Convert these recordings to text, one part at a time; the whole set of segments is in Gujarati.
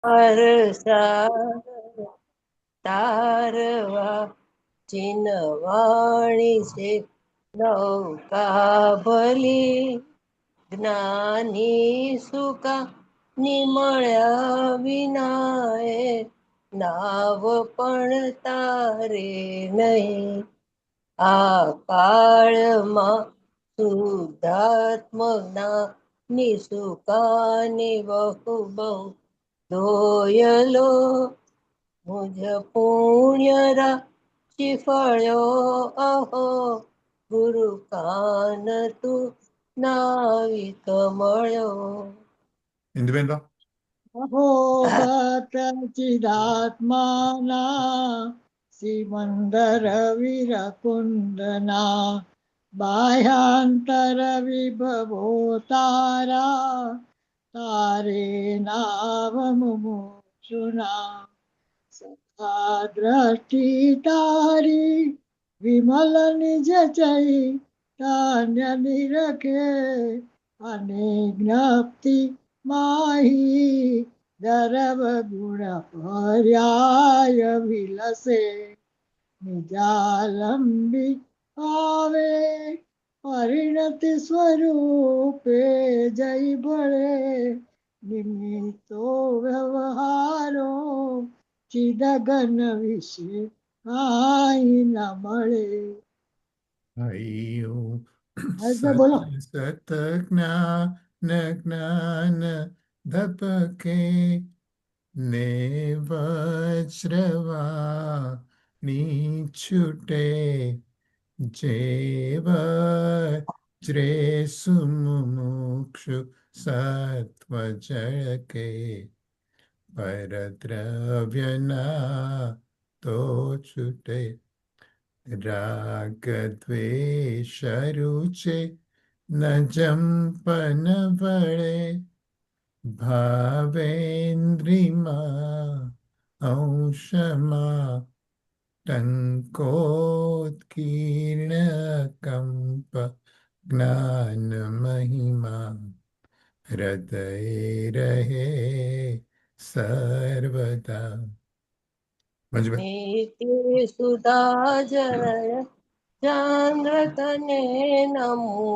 સાગર તારવા ચિનવાણી છે નૌકા ભલી જ્ઞાની સુકા નિમળ્યા વિનાએ નાવ પણ તારે નહીં. આ કાળમાં શુદ્ધાત્મના નિસુકાની બહુ બહુ દોયલો મુજ પુણ્યરા શિફળ્યો અહો ગુરુ કાન તું નાવિક મળ્યો. ઇન્દુબેન અહો ભક્ત ચિદાત્માના સિમંદર વિરકુંદના બાહ્યાંતર વિભવો તારા તારે નાવ મુમુક્ષુના સખા દ્રષ્ટિ તારી વિમલ નિજ ચૈતન્ય નિરખે અને જ્ઞપ્તિ માહી દરવ ગુણ પર્યાય વિલસે નિજાલંબી આવે પરિણતિ સ્વરૂપે જય ભળે નિમિત્તો વ્યવહારો ચિદગન વિશે કાંઈ ન મળે. બોલો. સત જ્ઞાન ધપકે ને વજ્રવાણી છૂટે જેવ જ્રે સુમુક્ષુ સત્વ જળકે પરદ્રવ્યના તો છૂટે રાગ દ્વેષ રૂચે ન જંપન વળે ભાવેન્દ્રિમાં અંશમાં ટંકોત્કીર્ણ કંપ જ્ઞાન મહિમા હૃદય રહે સર્વદા. નીતિ સુધા જનય ચાંદ્ર તને નમો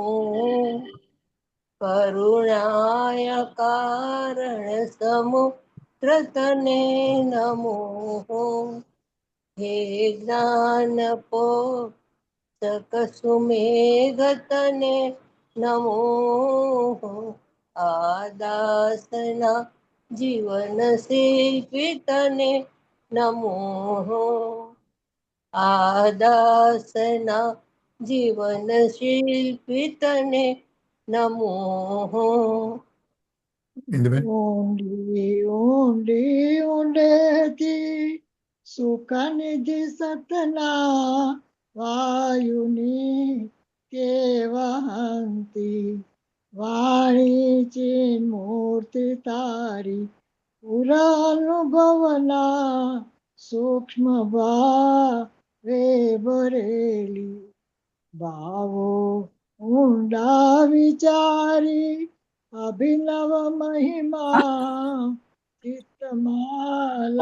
કરુણાય કારણ સમુદ્ર તને નમો હે જ્ઞાન પોષક સુમેઘ તને નમો આદાસના જીવન શિલ્પી તને નમો આદાસના જીવન શિલ્પી તને નમો. ઊંડી ઊંડી ઊંડેથી સુખનિધિ સતના વાયુની કેવહંતી વાણી ચિન મૂર્તિ તારી પુરાનુભવના સૂક્ષ્મ ભાવે ભરેલી ભાવો ઊંડા વિચારી અભિનવ મહિમા ચિત્તમાં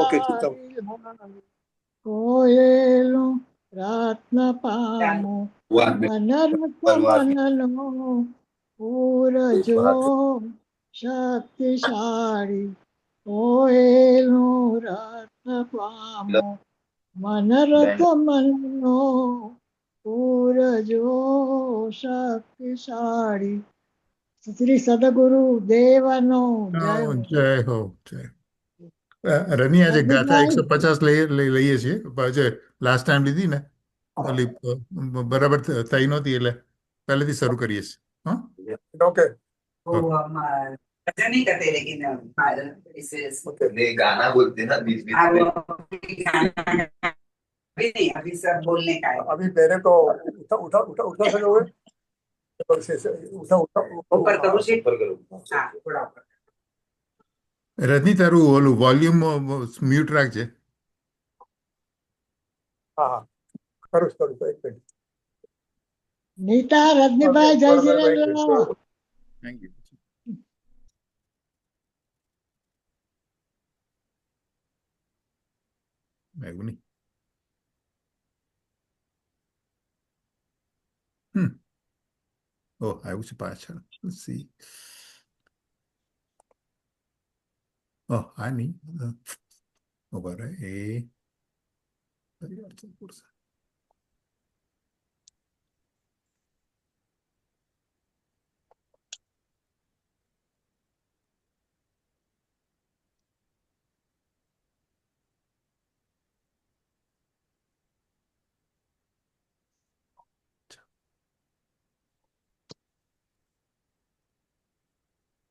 કોયેલું રત્ન પામું મનરથ મનનો પૂરજો શક્તિશાળી કોયેલું રત્ન પામું મનરથ મનનો પૂરજો શક્તિશાળી. શ્રી સદગુરુ દેવનો જય હો. જય હો. જય. રમી આજે ગાથા 150 લઈએ છીએ. લાસ્ટ ટાઈમ લીધી ને ઓલી બરાબર થઈ નહોતી એટલે પહેલેથી શરૂ કરીએ છીએ. ओके नहीं करते लेकिन इसे नहीं गाना बोलते ना बीच बीच में अभी नहीं, अभी सब बोलने का है. अभी मेरे को उठा उठा उठा उठा सकोगे उठा उठा ऊपर करो से ऊपर करो हाँ थोड़ा ऊपर. રજની તારું ઓલું વોલ્યુમ મ્યુટ રાખજે. हाँ हाँ करो एक मिनट નીતા રજનીભાઈ જય જીનેન્દ્ર. Thank you. આવ્યું નહીં. ઓહ, આવ્યું છે પાછળ. સી ઓહ, આ નહીં. ઉભા રહે એ પરિવર્તન પૂરશે.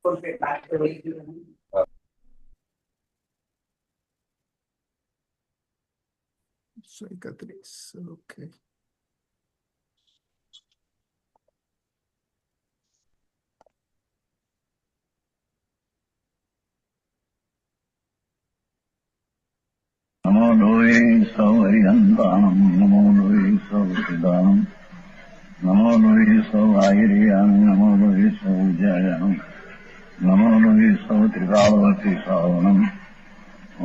Porque parte de 131. ઓકે. नमो लोये सौहरिहन्तानं नमो लोये सौहृदानं नमो लोये सौहायिर्यां नमो लोये सौजायां नमो लोये सौत्रिकावती सावनम्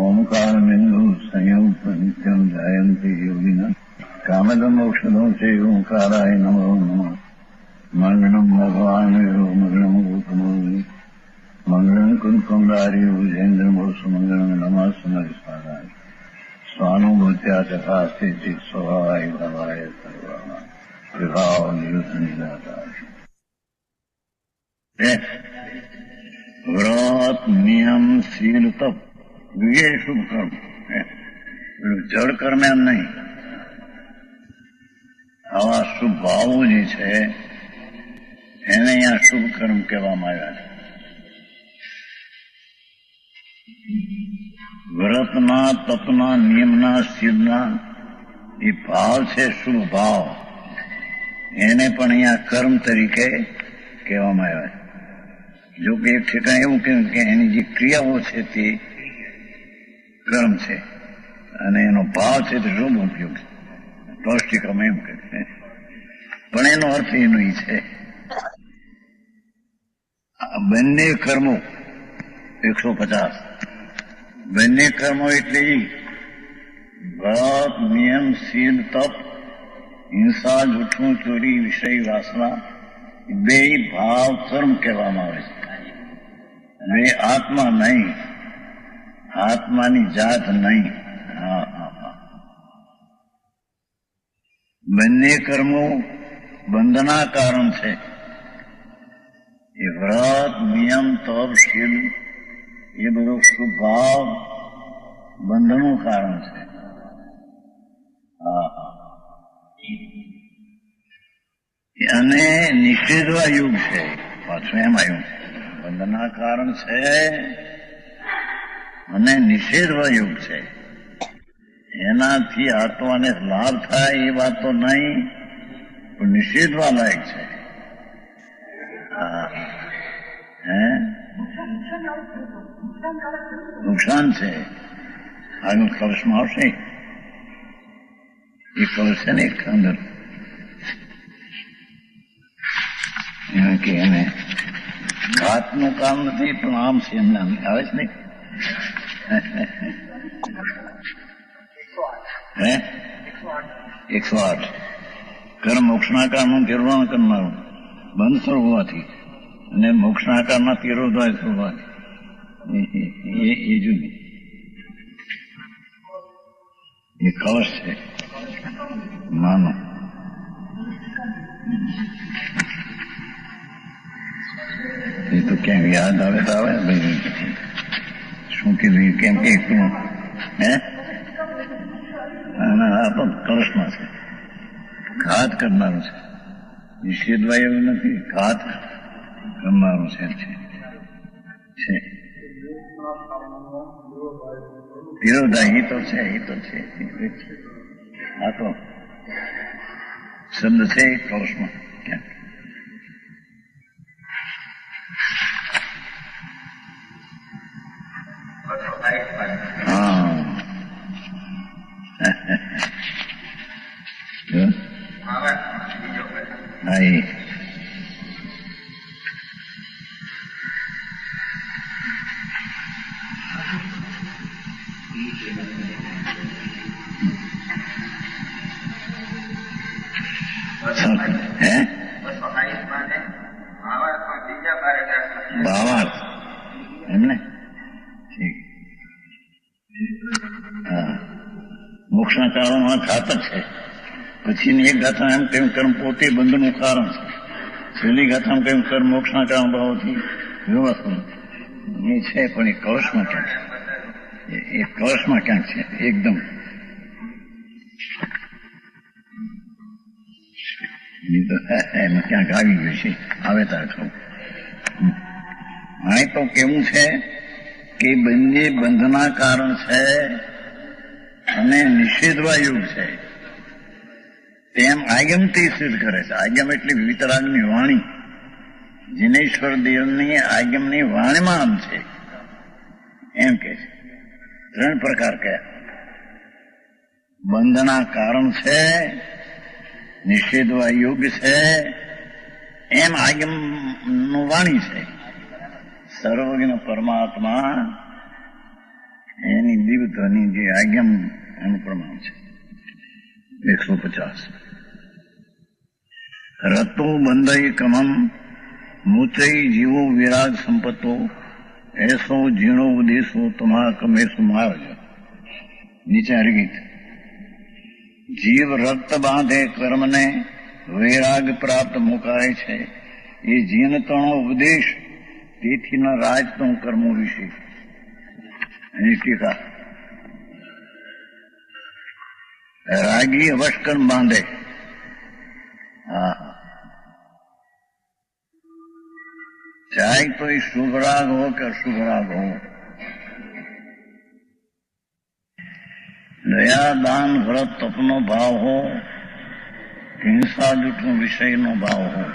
ओंकारबिन्दु संयुक्त नित्यं जायन्ति योगिनः कामदमोक्षदं च ओंकाराय नमो नमः मङ्गलं भगवान् विष्णु मङ्गलं गौतमोऽग्नि मङ्गलं कुन्कुण्डारि भुजेन्द्रमोसुमङ्गलं नमः समरिसाराय स्वानुभूत्या चकास्ते चित् स्वभावाय भवाय सर्वाणां विभाव निरुद्धनिदाताय व्रत नियम शील तप ये शुभ कर्म જળ કર્મ એમ નહીં, આવા શુભ ભાવો જે છે એને અહીંયા શુભ કર્મ કહેવામાં આવ્યા છે. વ્રતના તપના નિયમના શીલના એ ભાવ છે શુભ ભાવ, એને પણ અહીંયા કર્મ તરીકે કહેવામાં આવ્યા છે. જો કે એક ઠેકાણે એવું કહ્યું કે એની જે ક્રિયાઓ છે તે કર્મ છે અને એનો ભાવ છે તે શુભ ઉપયોગ છે. પૌષ્ટિકમ એમ કહે છે, પણ એનો અર્થ એનો એ છે બંને કર્મો 150 બંને કર્મો એટલે વ્રત નિયમ શીલ તપ હિંસા જૂઠું ચોરી વિષય વાસના બે ભાવ કર્મ કહેવામાં આવે છે. બે આત્મા નહીં, આત્માની જાત નહીં. બંને કર્મો બંધના કારણ છે. એ વ્રત નિયમ તપ શીલ એ બધો શુભાવ બંધનું કારણ છે. અને નિષેધવા યુગ છે, પાછું એમ આવ્યું બંધના કારણ છે અને નિષેધવા યુગ છે. એનાથી આત્માને લાભ થાય એ વાત તો નહીં, પણ નિષેધવા લાયક છે. નુકસાન છે. આગળ કલશમાં આવશે, એ કલશ છે ને એક અંદર કે એને ઘાતનું કામ નથી, પણ આમ છે એમને આવે છે ને. હે 108 કર્મ મોક્ષના કામનું તિરોધાન કરનારું બંધ સ્વરૂપ હોવાથી અને મોક્ષના કામના તિરોધાય સ્વરૂપવાથી એ જુદી એ કવચ છે માનો. એ તો કેમ યાદ આવે તો આવે ભાઈ, શું કીધું કેમ કે હે આ તો કલશમાં છે, ઘાત કરનારું છે. નિષેધવા એવું નથી, ઘાત કરનારું છે. વિરોધા એ તો છે, એ તો છે. આ તો શબ્દ છે કલશમાં ક્યાંક. હે ભાવાર્થ એમને ઠીક. હા, મોક્ષના કારણમાં ઘાતક છે. પછીની એક ગાથા એમ કેમ કર્મ પોતે બંધનું કારણ છે. છેલ્લી ગાથામાં કેમ કર્મ મોક્ષના કારણ ભાવથી વ્યવસ્થા એ છે, પણ એ કળશમાં ક્યાંક છે. એ કળશમાં ક્યાંક છે એકદમ. એમાં ક્યાંક આવી ગયું છે, આવે તાર કહું. અહીં તો કેવું છે કે બંને બંધના કારણ છે અને નિષેધવા યુગ છે તેમ આગમથી સિદ્ધ કરે છે. આગમ એટલે વિતરાગની વાણી, જિનેશ્વર દેવની આગમની વાણીમાં આમ છે એમ કે છે. 3 પ્રકાર કયા? બંધના કારણ છે, નિષેધવા યોગ છે, એમ આગમનું વાણી છે. સર્વજ્ઞ પરમાત્મા એની દિવ્ય ધ્વનિ જે આગમ એનું પ્રમાણ છે. 150 રતો બંધઈ કમમ મૂચઈ જીવો વિરાગ સંપતો એસો ઝીણો ઉદેશો તમા કમેશો માર્ગ. નીચે હરિગીત. જીવ રક્ત બાંધે કર્મને વૈરાગ પ્રાપ્ત મુકાય છે. એ જીનતણો ઉપદેશ તેથી ન રાજતો કર્મો વિશે. એની ટીકા. રાગી અવશ્કર્મ બાંધે. હા, ચાહે તો એ શુભ રાગ હો કે અશુભ રાગ હો. દયા દાન વ્રત તપનો ભાવ હો, હિંસા જૂઠનો વિષયનો ભાવ હો,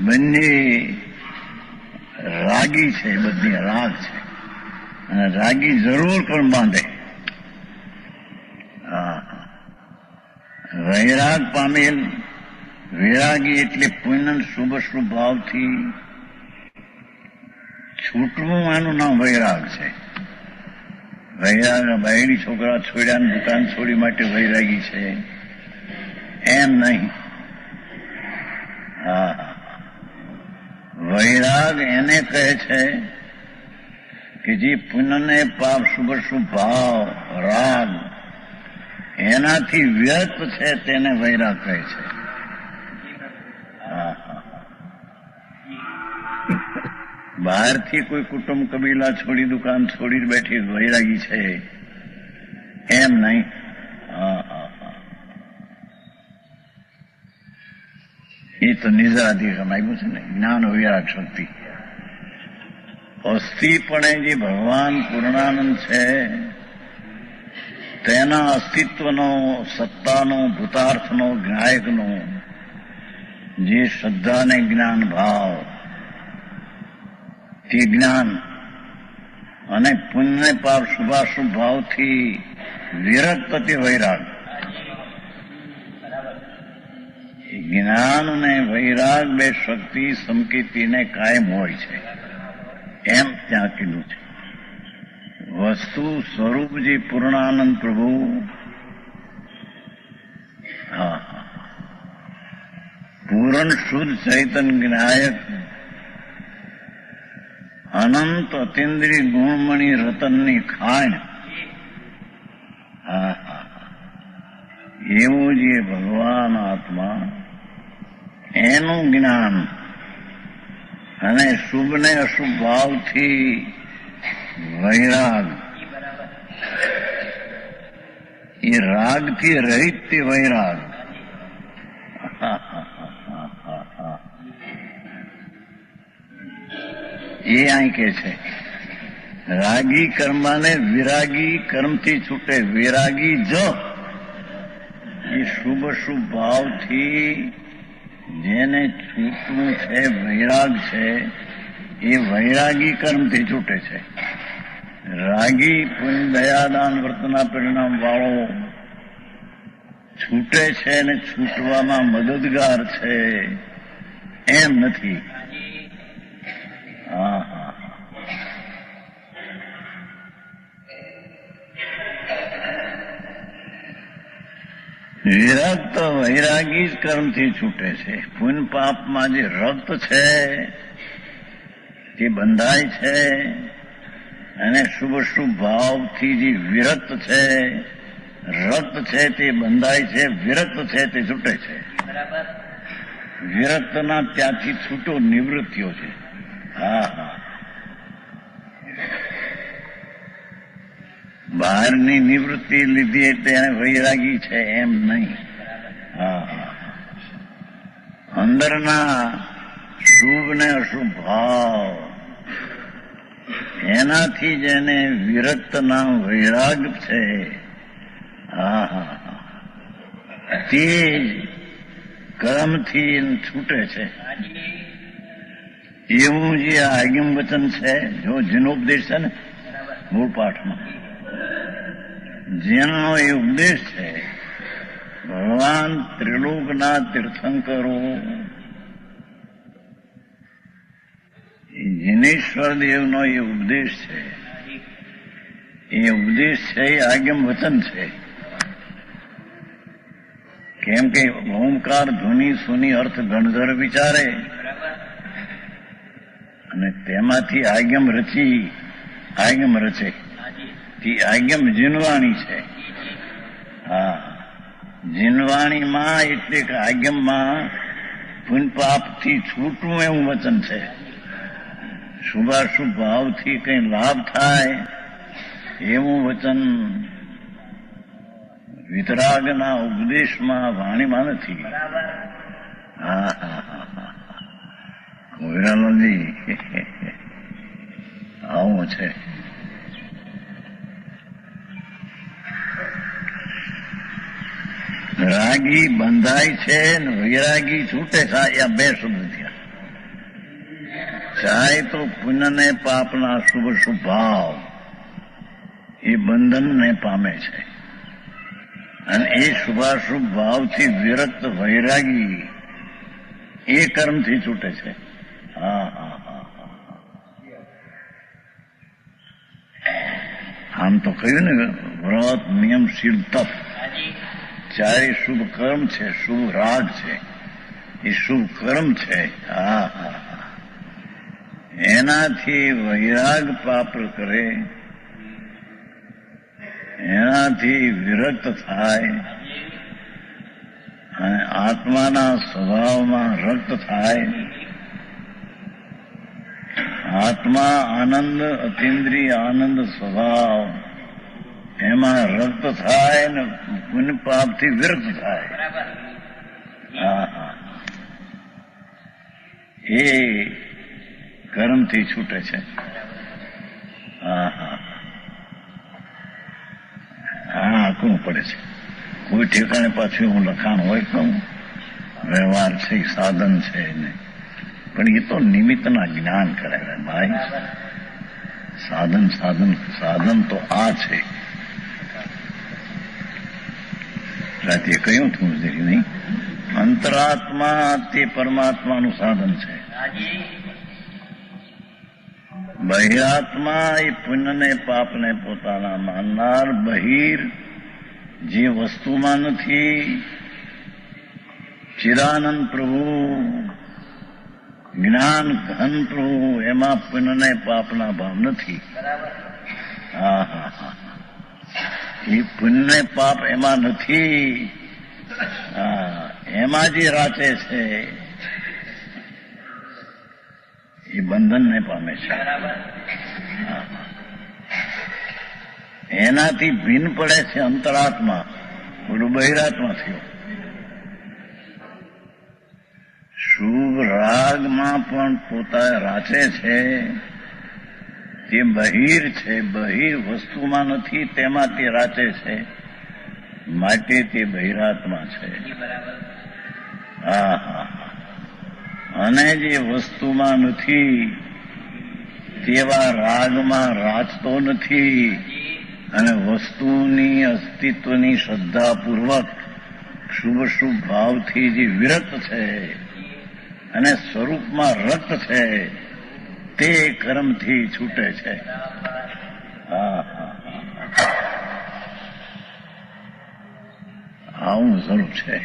બંને રાગી છે, બધી રાગ છે. અને રાગી જરૂર પણ બાંધે. વૈરાગ પામેલ વૈરાગી એટલે પુણ્ય શુભ શુભ ભાવથી છૂટવું, એનું નામ વૈરાગ છે. વૈરાગ બહેરી છોકરા છોડ્યા ને દુકાન છોડી માટે વૈરાગી છે એમ નહીં. હા, વૈરાગ એને કહે છે કે જે પુણ્યને પાપ શુભ શુભ ભાવ રાગ એનાથી વ્યર્થ છે તેને વૈરાગ કહે છે. બહારથી કોઈ કુટુંબ કબીલા છોડી દુકાન છોડી બેઠી વૈરાગી છે એમ નહીં. એ તો નિજાધિકરણ આવ્યું છે ને, જ્ઞાન વૈરાગ શક્તિ. અસ્થિપણે જે ભગવાન પૂર્ણાનંદ છે તેના અસ્તિત્વનો, સત્તાનો, ભૂતાર્થનો, જ્ઞાયકનો જે શ્રદ્ધા ને જ્ઞાન ભાવ, તે જ્ઞાન અને પુણ્ય પાપ શુભાશુભ ભાવથી વિરક્ત તે વૈરાગ. જ્ઞાન અને વૈરાગ બે શક્તિ સમકીતીને કાયમ હોય છે એમ ત્યાં કીધું છે. વસ્તુ સ્વરૂપ જે પૂર્ણાનંદ પ્રભુ, હા, પૂર્ણ શુદ્ધ ચૈતન્ય જ્ઞાયક અનંત અતિન્દ્રિય ગુણમણી રતનની ખાણ, એવો જે ભગવાન આત્મા એનું જ્ઞાન અને શુભ ને અશુભ ભાવથી વૈરાગ, એ રાગથી રહિત તે વૈરાગ. એ અહીં કે છે રાગી કર્માને વિરાગી કર્મથી છૂટે. વિરાગી જો એ શુભ શુભ ભાવથી જેને છૂટવું છે વૈરાગ છે, એ વૈરાગી કર્મથી છૂટે છે. રાગી પુણ્ય દયાદાન વર્તના પરિણામ વાળો છૂટે છે અને છૂટવામાં મદદગાર છે એમ નથી. વિરક્ત વૈરાગી જ કર્મથી છૂટે છે. પુણ્ય પાપમાં જે રક્ત છે તે બંધાય છે, અને શુભ શુભ ભાવથી જે વિરક્ત છે, રક્ત છે તે બંધાય છે, વિરક્ત છે તે છૂટે છે. વિરક્તના ત્યાંથી છૂટો નિવૃત્તિઓ છે. હા હા, બહારની નિવૃત્તિ લીધી એટલે એને વૈરાગી છે એમ નહીં. હા હા, અંદરના શુભ ને અશુભ ભાવ એનાથી જેને વિરક્તના વૈરાગ છે, હા હા, તે કર્મથી છૂટે છે. એવું જે આગમ વચન છે, જો જીનોપદેશ છે ને મૂળ પાઠમાં, જેનો એ ઉપદેશ છે, ભગવાન ત્રિલોકના તીર્થંકરો જિનેશ્વર દેવનો એ ઉપદેશ છે. એ ઉપદેશ છે એ આગમ વચન છે. કેમ કે ઓમકાર ધુની સુની અર્થ ગણધર વિચારે અને તેમાંથી આગમ રચે. તે આગમ જીનવાણી છે. હા, જીનવાણીમાં એટલે કે આગમમાં પુણ્ય પાપથી છૂટવું એવું વચન છે. શુભાશુભ ભાવથી કઈ લાભ થાય એવું વચન વિતરાગના ઉપદેશમાં વાણીમાં નથી. હા હા હા, કોઈરાલાલજી આવું છે. રાગી બંધાય છે ને વૈરાગી છૂટે છે. આ બે શબ્દ થયા. ચાહે તો પુણ્ય ને પાપના શુભ શુભ ભાવ એ બંધનને પામે છે, અને એ શુભાશુભ ભાવથી વિરક્ત વૈરાગી એ કર્મથી છૂટે છે. હા હા હા, આમ તો કહ્યું ને, વ્રત નિયમ શીલ તપ ચારે શુભ કર્મ છે, શુભ રાગ છે, એ શુભ કર્મ છે. હા હા, એનાથી વૈરાગ પ્રાપ્ત કરે, એનાથી વિરક્ત થાય અને આત્માના સ્વભાવમાં રક્ત થાય. આત્મા આનંદ, અતિન્દ્રિય આનંદ સ્વભાવ એમાં રક્ત થાય ને પુણ્ય પાપથી વિરક્ત થાય. હા હા, એ કર્મથી છૂટે છે. હા હા, હા, આકરું પડે છે. કોઈ ઠેકાણે પાછું હું લખાણ હોય કહું, વ્યવહાર છે, સાધન છે ને, પણ એ તો નિમિત્તના જ્ઞાન કરાવે ભાઈ. સાધન તો આ છે. રાતે કહ્યું હતું નહીં, અંતરાત્મા તે પરમાત્માનું સાધન છે. બહિરાત્મા એ પુણ્યને પાપને પોતાના માનનાર, બહિર જે વસ્તુમાં નથી, ચિદાનંદ પ્રભુ, જ્ઞાન ઘન પ્રભુ, એમાં પુણ્યને પાપના ભાવ નથી. હા હા હા, એ પુણ્ય પાપ એમાં નથી. એમાં જે રાચે છે એ બંધનને પામે છે. એનાથી ભિન્ન પડે છે અંતરાત્મા, પેલું બહિરાત્મા થયો. શુભ રાગમાં પણ પોતા રાચે છે, તે બહિર છે, બહિર વસ્તુમાં નથી, તેમાં તે રાચે છે, માટે તે બહિરાત્મા છે. હા હા, અને જે વસ્તુમાં નથી તેવા રાગમાં રાચતો નથી, અને વસ્તુની અસ્તિત્વની શ્રદ્ધાપૂર્વક શુભ શુભ ભાવથી જે વિરક્ત છે અને સ્વરૂપમાં રક્ત છે, તે કર્મથી છૂટે છે. હા હા, આવું જરૂર છે.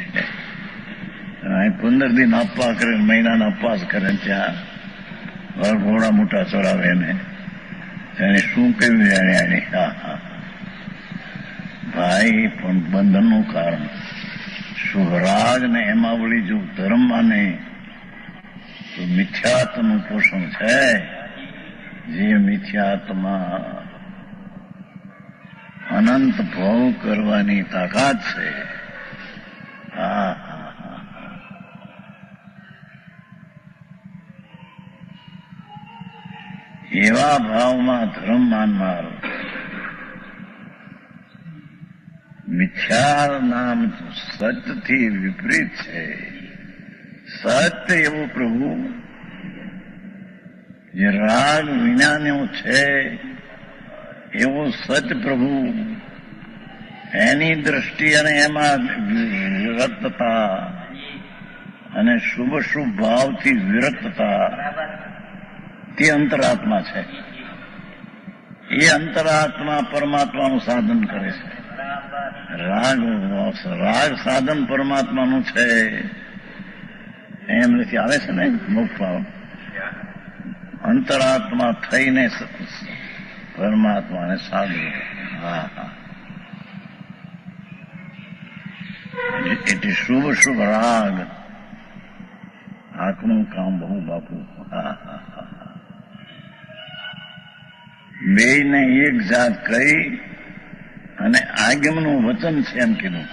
15 દિન અપવાસ કરે, મહિનાના અપવાસ કરે, ત્યાં ઘોડા મોટા ચડાવે એને શું કહ્યું જાણે. ભાઈ પણ બંધનનું કારણ શુભરાગ ને એમાં વળી જો ધર્મ માને તો મિથ્યાત્મનું પોષણ છે. જે મિથ્યાત્મા અનંત ભોગ કરવાની તાકાત છે. એવા ભાવમાં ધર્મ માનનાર મિથ્યા નામ સત્યથી વિપરીત છે. સત્ય એવું પ્રભુ જે રાગ વિનાનું છે એવું સત્ય પ્રભુ એની દ્રષ્ટિ અને એમાં વિરક્તતા અને શુભ શુભ ભાવથી વિરક્તતા તે અંતરાત્મા છે. એ અંતરાત્મા પરમાત્માનું સાધન કરે છે. રાગ સાધન પરમાત્માનું છે એમ નથી આવે છે ને મુખ ભાવ. અંતરાત્મા થઈને પરમાત્માને સાધન. એટલે શુભ શુભ રાગ આંખનું કામ બહુ બાપુ. બેયને એક જાત કહી અને આગમનું વચન છે એમ કીધું.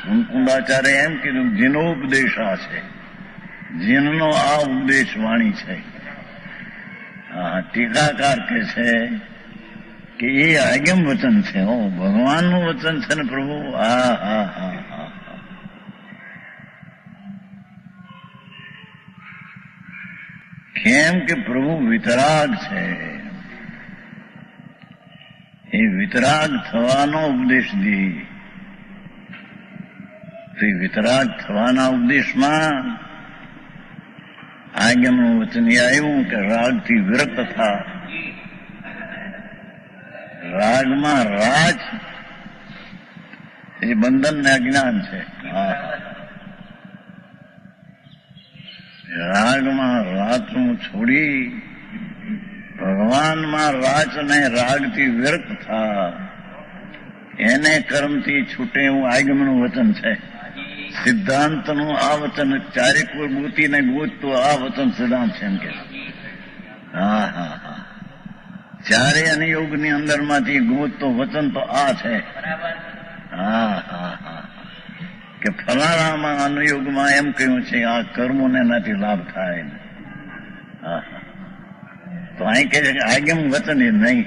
કુંકુંડાચાર્ય એમ કીધું જેનો ઉપદેશ આ છે, જેનો આ ઉપદેશ વાણી છે. ટીકાકાર કે છે કે એ આગમ વચન છે. ભગવાનનું વચન છે ને પ્રભુ. કેમ કે પ્રભુ વિતરાગ છે. એ વિતરાગ થવાનો ઉપદેશ દે. તો વિતરાગ થવાના ઉપદેશમાં આજ્ઞાનું વચન એ આવ્યું કે રાગથી વિરક્ત થા. રાગમાં રાજ એ બંધન ને અજ્ઞાન છે. રાગમાં રાતનું છોડી ભગવાનમાં રાજ અને રાગથી વિરક્ત થા. એને કર્મથી છૂટે એવું આગમનું વચન છે. સિદ્ધાંતનું આ વચન ચારેક ગોતીને ગોતતું આ વચન સિદ્ધાંત છે એમ કે. ચારે અનુયોગની અંદરમાંથી ગોતતો વચન તો આ છે. કે ફલાણામાં અનુયોગમાં એમ કહ્યું છે આ કર્મોને એનાથી લાભ થાય. તો અહીં કહે છે કે આગમ વચન એ નહીં.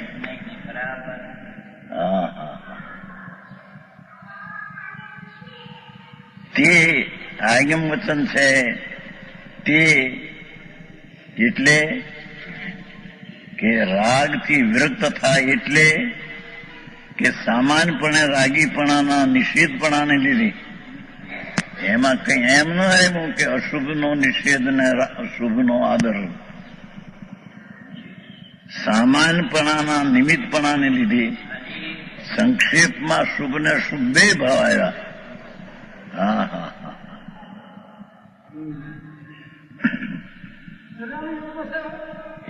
તે આગમ વચન છે તે એટલે કે રાગથી વિરક્ત થાય એટલે કે સામાન્યપણે રાગીપણાના નિષેધપણાને લીધે એમાં કઈ એમ ન આવ્યું કે અશુભનો નિષેધ ને અશુભનો આદર. સામાન્યપણાના નિમિત્તપણાને લીધે સંક્ષેપમાં શુભ ને અશુભ બે ભાવ આવ્યા.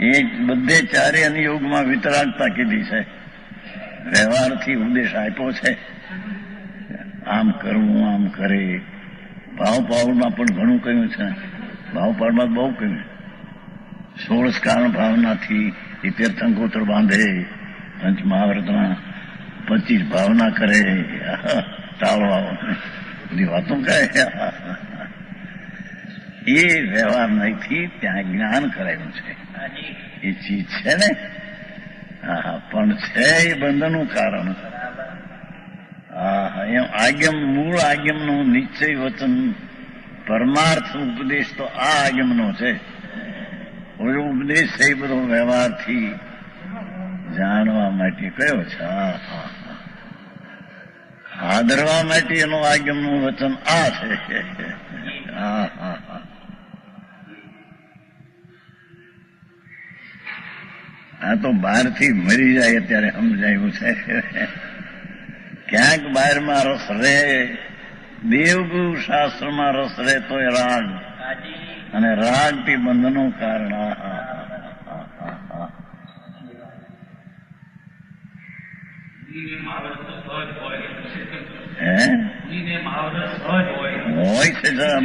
એ બધે ચારે અનુયોગમાં વિતરાગતા કીધી છે. વ્યવહારથી ઉપદેશ આપ્યો છે આમ કરવું આમ કરે. ભાવપાવમાં પણ ઘણું કહ્યું છે. ભાવપાવમાં બહુ કહ્યું. 16 કારણ ભાવનાથી એ તીર્થંકોત્ર બાંધે. પંચ મહાવ્રતમાં 25 ભાવના કરે. ટાળવા બધી વાતો કહે. એ વ્યવહાર નથી, ત્યાં જ્ઞાન કરાયું છે. એ ચીજ છે ને. પણ છે એ બંધનનું કારણ. એમ આગમ મૂળ આગમનું નિશ્ચય વચન પરમાર્થ ઉપદેશ તો આ આગમનો છે. ઉપદેશ છે એ બધો વ્યવહારથી જાણવા માટે કયો છે. આદરવા માટે એનું આગમનું વચન આ છે. આ તો બહારથી મરી જાય ત્યારે સમજાયું છે. ક્યાંક બહારમાં રસ રહે દેવગુરુ શાસ્ત્રમાં રસ રહેતો એ રાગ, અને રાગથી બંધનું કારણ. હોય છે જરા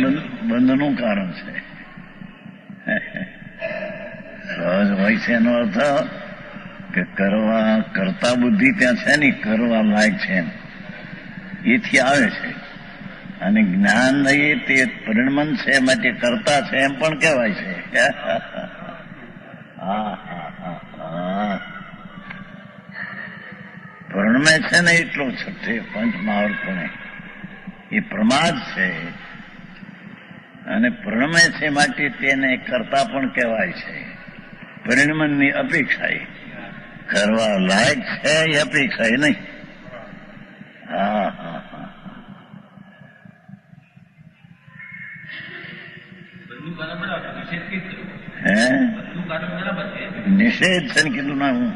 બંધનું કારણ છે. સહજ હોય છે એનો અર્થ કે કરતા બુદ્ધિ ત્યાં છે ને, કરવા લાયક છે એથી આવે છે. અને જ્ઞાન નહીં તે પરિણમન છે, માટે કરતા છે એમ પણ કહેવાય છે. પરિણમે છે ને એટલો છઠ્ઠે પંચ મહાવર્તને એ પ્રમાદ છે, અને પરિણમે છે માટે તેને કરતા પણ કહેવાય છે. પરિણમનની અપેક્ષા કરવા લાયક છે એ અપેક્ષા નહીં. નિષેધ છે ને કીધું ના, હું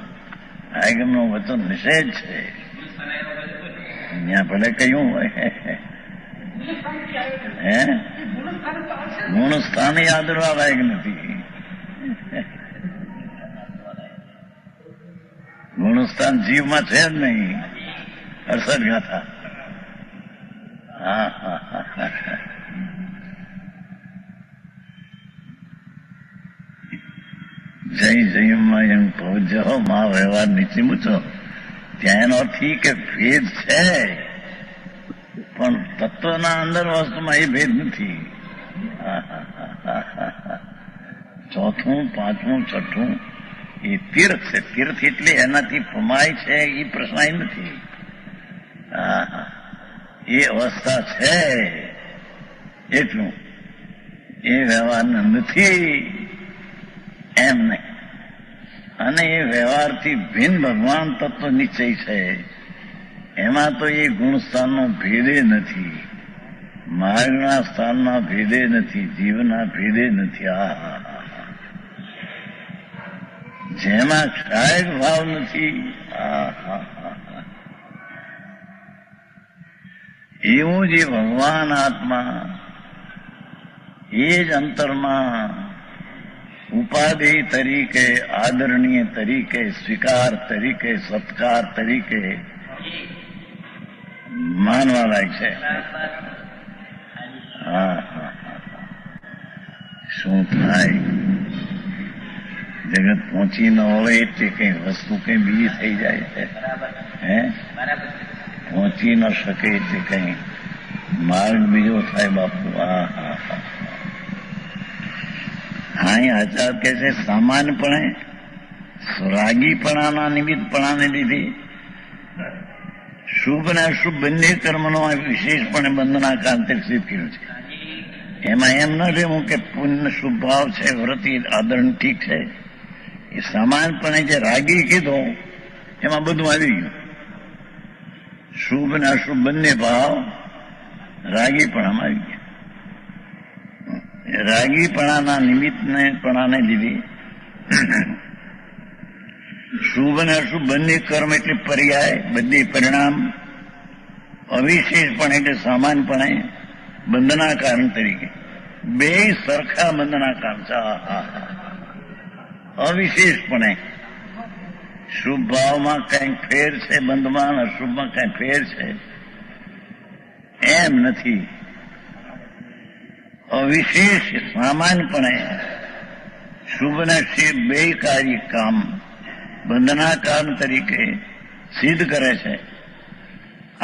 આગમનો વચન નિષેધ છે. ત્યાં ભલે કયું હોય ગુણ સ્થાન યાદ કરવા લાયક નથી. ગુણસ્થાન જીવમાં છે જ નહીં. 68 ગાથા. જય જયમયં પૌજ્ય મા વ્યવહાર નીચે મૂચો. ત્યાં એનો અર્થ કે ભેદ છે, પણ તત્વના અંદર વસ્તુમાં એ ભેદ નથી. ચોથું, પાંચમું, છઠ્ઠું એ તીર્થ છે. તીર્થ એટલે એનાથી પ્રમાય છે એ પ્રશ્ન નથી. એ અવસ્થા છે એટલું, એ વ્યવહાર નથી એમ નહીં. અને એ વ્યવહારથી ભિન્ન ભગવાન તત્વ નિશ્ચય છે. એમાં તો એ ગુણસ્થાનનો ભેદે નથી, માર્ગના સ્થાનના ભેદે નથી, જીવના ભેદે નથી. જેમાં ક્ષાય ભાવ નથી. એવું જે ભગવાન આત્મા એ જ અંતરમાં ઉપાધિ તરીકે, આદરણીય તરીકે, સ્વીકાર તરીકે, સત્કાર તરીકે માનવા લાયક છે. શું થાય જગત પહોંચી ન હોય એટલે કઈ વસ્તુ કઈ બીજી થઈ જાય છે. પહોંચી ન શકે એટલે કઈ માર્ગ બીજો થાય બાપુ. આચાર કે છે સામાન્યપણે રાગીપણાના નિમિત્તપણાને લીધે શુભ અને અશુભ બંને કર્મનો વિશેષપણે બંધનાકાંતિક સિદ્ધ કર્યું છે. એમાં એમ ન રહેવું કે પુણ્ય શુભ ભાવ છે, વ્રતિ આદરણ ઠીક છે. એ સામાન્યપણે જે રાગી કીધો એમાં બધું આવી ગયું. શુભ અને અશુભ બંને ભાવ રાગીપણામાં આવી ગયા. રાગીપણાના નિમિત્તપણાને લીધે શુભ અને અશુભ બંને કર્મ એટલે પર્યાય, બંને પરિણામ અવિશેષપણે એટલે સામાન્યપણે બંધના કારણ તરીકે બે સરખા બંધના કારણ છે. અવિશેષપણે શુભ ભાવમાં કંઈક ફેર છે બંધમાં, અશુભમાં કંઈ ફેર છે એમ નથી. અવિશેષ સામાન્યપણે શુભ અને શુભ બે કાર્ય કામ બંધના કારણ તરીકે સિદ્ધ કરે છે.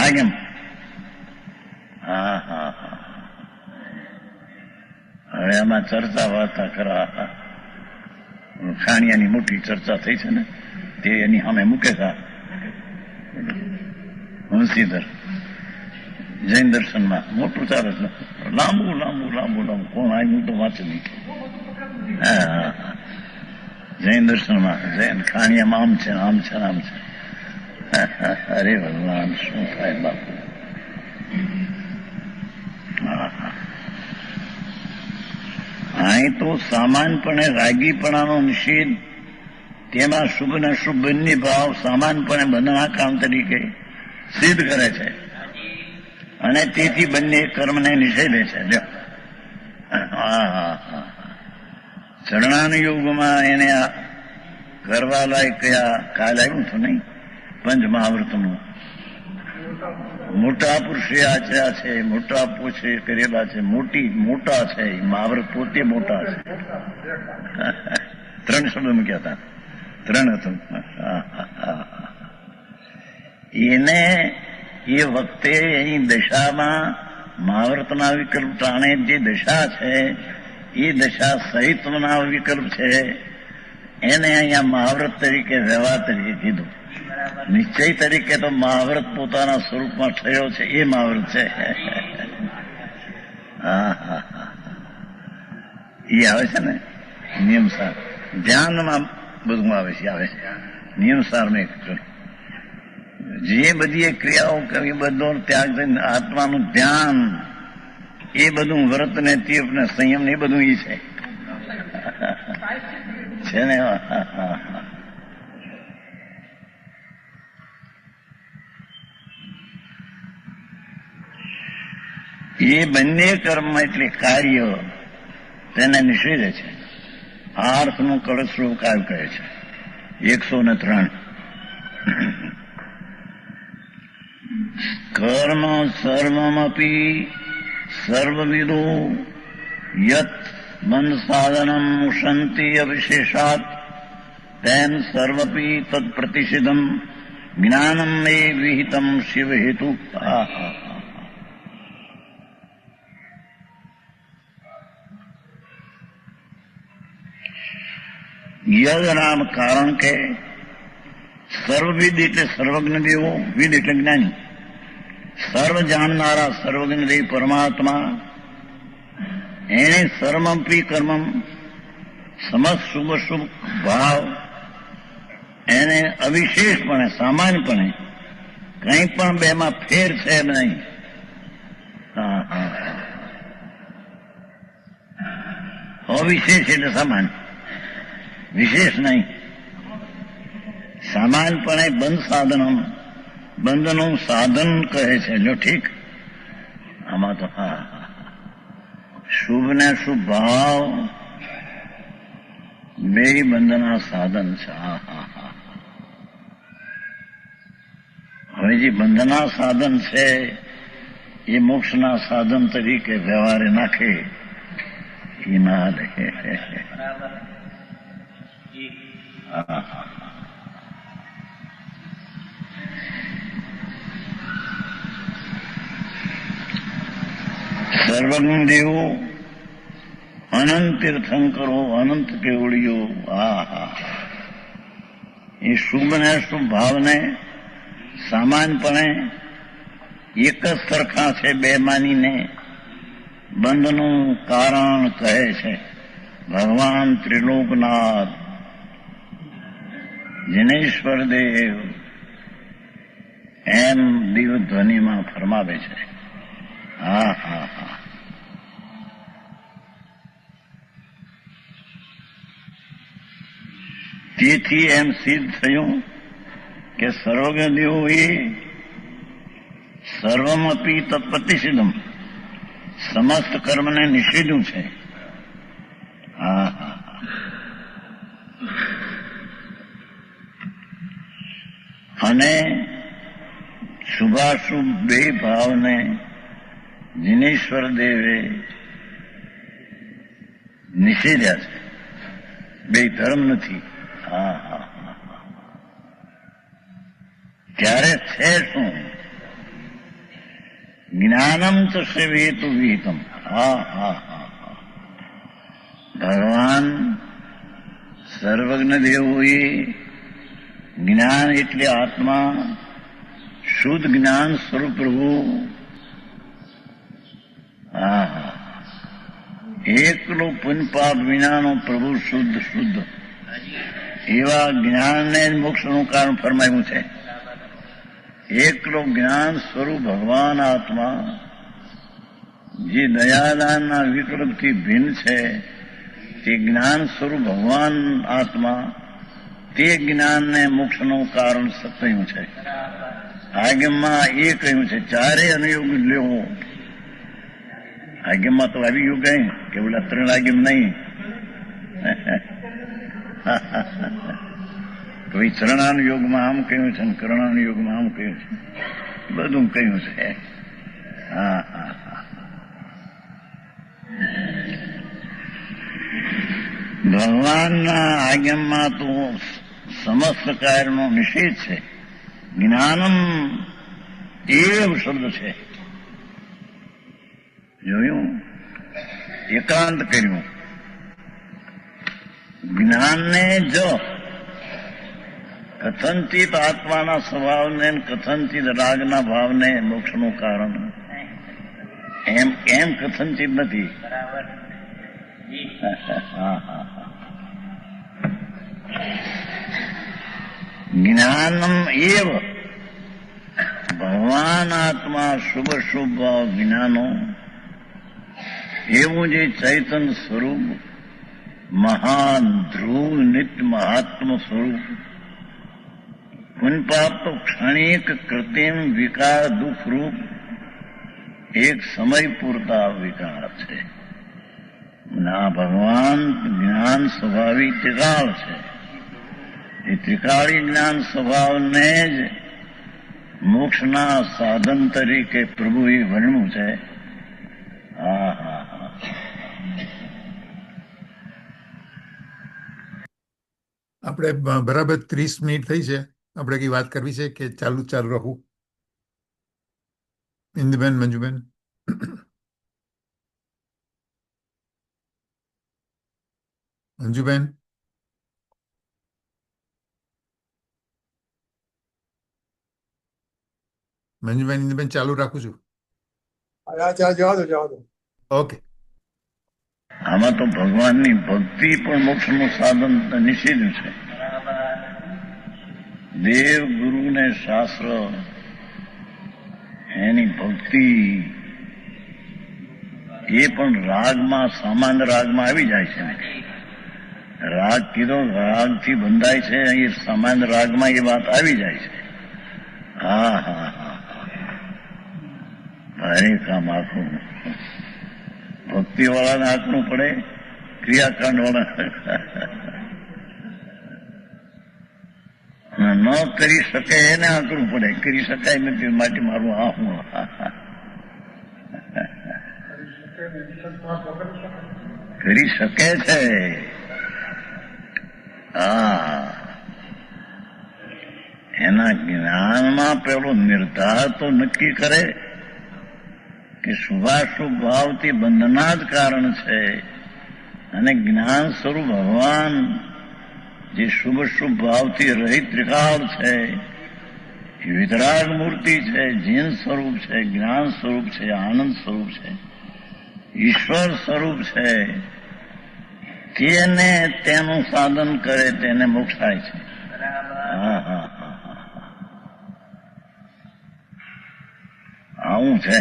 આગમ હવે આમાં ચર્ચા વાર્તા કરવા ખાણિયાની મોટી ચર્ચા થઈ છે ને, તે એની સામે મૂકે છે હંસીધર જૈન દર્શનમાં મોટું ચાલે છે. લાંબુ લાંબુ લાંબુ લાંબુ કોણ આવ્યું તો વાંચે નહીં. જૈન દર્શનમાં જૈન ખાણિયામાં આમ છે આમ છે આમ છે. અરે ભગવાન શું થાય બાપુ. અહીં તો સામાનપણે રાગીપણાનો નિષેધ, તેમાં શુભ અને અશુભ બંને ભાવ સામાનપણે બંધના કામ તરીકે સિદ્ધ કરે છે. અને તેથી બંને કર્મને નિષેધે છે. ચરણાનુયોગમાં એને કરવા લાયક કયા કાલ આવ્યું હતું નહીં, પંચ મહાવ્રતનું મોટા પુરુષે આચર્યા છે, મોટા પુરુષે કરેલા છે, મોટા છે, મહાવ્રત પોતે મોટા છે. 3 શબ્દ મૂક્યા હતા, 3 હતું. એને એ વખતે અહીં દશામાં મહાવ્રતના વિકલ્પ ટાણે જે દશા છે એ દશા સહિતના વિકલ્પ છે, એને અહીંયા મહાવ્રત તરીકે વ્યવહાર તરીકે કીધું. નિશ્ચય તરીકે તો મહાવ્રત પોતાના સ્વરૂપમાં થયો છે એ મહાવ્રત છે. એ આવે છે ને નિયમસાર, ધ્યાનમાં બધું આવે છે નિયમસાર મેં જે બધી ક્રિયાઓ કરવી, બધો ત્યાગ થઈને આત્માનું ધ્યાન, એ બધું વ્રત ને તીર્થ ને સંયમ ને એ બધું ઈ છે ને. એ બંને કર્મ એટલે કાર્ય તેને નિષેધે છે. આ અર્થનું કળશ્લોક કાવ્ય કહે છે 103. કર્મ સર્વમપી સર્વવિદો યત બંધ સાધનમ ઉષંતિ અવિશેષાત તેન સર્વપી તદ પ્રતિષિધમ જ્ઞાનમ મે વિહિતમ શિવ હેતુ. યદ નામ કારણ કે સર્વવિદ એટલે સર્વજ્ઞ દેવો, વિદ એટલે જ્ઞાની, સર્વ જાણનારા સર્વજ્ઞ દેવ પરમાત્મા, એને સર્વમપી કર્મમ સમસ્ત શુભ શુભ ભાવ એને અવિશેષપણે સામાન્યપણે કંઈ પણ બેમાં ફેર છે નહીં. અવિશેષ એટલે સામાન્ય, વિશેષ નહીં. સામાન્યપણે બંધ સાધનો, બંધનું સાધન કહે છે. જો ઠીક, આમાં તો શુભ ને શુભ ભાવ બે બંધના સાધન છે. હવે જે બંધના સાધન છે એ મોક્ષના સાધન તરીકે વ્યવહારે નાખે એ ના લે. સર્વજ્ઞ દેવો અનંત તીર્થંકરો, અનંત કેવડીઓ, એ શુભ ને શુભ ભાવને સામાન્યપણે એક જ સરખા છે બે માનીને બંધનું કારણ કહે છે. ભગવાન ત્રિલોકનાથ જિનેશ્વર દેવ એમ દિવ્ય ધ્વનિમાં ફરમાવે છે. તેથી એમ સિદ્ધ થયું કે સર્વજ્ઞ દેવોએ સર્વમપી તત્પ્રતિષિધમ સમસ્ત કર્મને નિષેધ્યું છે. અને શુભાશુભ બે ભાવને જિનેશ્વર દેવે નિષેધ્યા છે. બે ધર્મ નથી. ત્યારે છે શું? જ્ઞાનમ તો શિવ હેતુ વિહિતમ. ભગવાન સર્વજ્ઞ દેવોએ જ્ઞાન એટલે આત્મા, શુદ્ધ જ્ઞાન સ્વરૂપ પ્રભુ, એકલો પુનપાપ વિનાનો પ્રભુ શુદ્ધ શુદ્ધ એવા જ્ઞાનને મોક્ષનું કારણ ફરમાયું છે. એકલો જ્ઞાન સ્વરૂપ ભગવાન આત્મા જે દયાદાનના વિકલ્પથી ભિન્ન છે, તે જ્ઞાન સ્વરૂપ ભગવાન આત્મા તે જ્ઞાનને મોક્ષનું કારણ સત્યું છે. આજ્ઞામાં એ કહ્યું છે ચારે અનુયોગ લેવો. આજ્ઞામાં તો આવી ગયું કઈ કે બોલા 3 આજ્ઞા નહીં. તો એ ચરણાનુયોગમાં આમ કહ્યું છે ને કરણાનુયોગમાં આમ કહ્યું છે, બધું કહ્યું છે. હા હા હા. ભગવાનના આજ્ઞામાં તો સમસ્ત કાર્યનો નિષેધ છે. જ્ઞાનમ એવ શબ્દ છે. જોયું, એકાંત કર્યું. જ્ઞાનને જો કથનચિત આત્માના સ્વભાવને કથનચિત રાગના ભાવને મોક્ષનું કારણ એમ કથનચિત નથી. જ્ઞાનમ એવ ભગવાન આત્મા શુભ શુભ ભાવ જ્ઞાનો એવું જે ચૈતન સ્વરૂપ મહાન ધ્રુવ નિત્ય મહાત્મ સ્વરૂપ પુનપાપ તો ક્ષણિક કૃત્રિમ વિકાર દુઃખ રૂપ એક સમય પૂરતા વિકાર છે. ના ભગવાન જ્ઞાન સ્વભાવી ત્રિકાળ છે. એ ત્રિકાળી જ્ઞાન સ્વભાવને જ મોક્ષના સાધન તરીકે પ્રભુએ વર્ણ્યું છે. હા હા હા. આપણે બરાબર 30 મિનિટ થઈ છે. આપણે કઈ વાત કરવી છે કે ચાલુ રહું? ઇન્દુબેન, મંજુબેન, મંજુબેન, ઇન્દુબેન ચાલુ રાખું છું. જવા દો. ઓકે. આમાં તો ભગવાનની ભક્તિ પણ મોક્ષનું સાધન નિષેધ્યું છે. દેવ ગુરુને શાસ્ત્ર એની ભક્તિ એ પણ રાગમાં સામાન્ય રાગમાં આવી જાય છે ને. રાગ કીધો રાગથી બંધાય છે, એ સામાન્ય રાગમાં એ વાત આવી જાય છે. હા હા હા. ભારે કામ આખું ભક્તિ વાળાને આંકવું પડે, ક્રિયાકાંડ વાળા ન કરી શકે એને આંકવું પડે. કરી શકાય નથી માટે મારું આ હું કરી શકે છે. હા, એના જ્ઞાનમાં પેલો નિર્ધાર તો નક્કી કરે કે શુભાશુભ ભાવથી બંધના જ કારણ છે, અને જ્ઞાન સ્વરૂપ ભગવાન જે શુભ શુભ ભાવથી રહિત ત્રિકાળ છે, વિતરાગ મૂર્તિ છે, જીન સ્વરૂપ છે, જ્ઞાન સ્વરૂપ છે, આનંદ સ્વરૂપ છે, ઈશ્વર સ્વરૂપ છે, તેને તેનું સાધન કરે તેને મોક્ષ થાય છે. હા હા હા હા. આવું છે.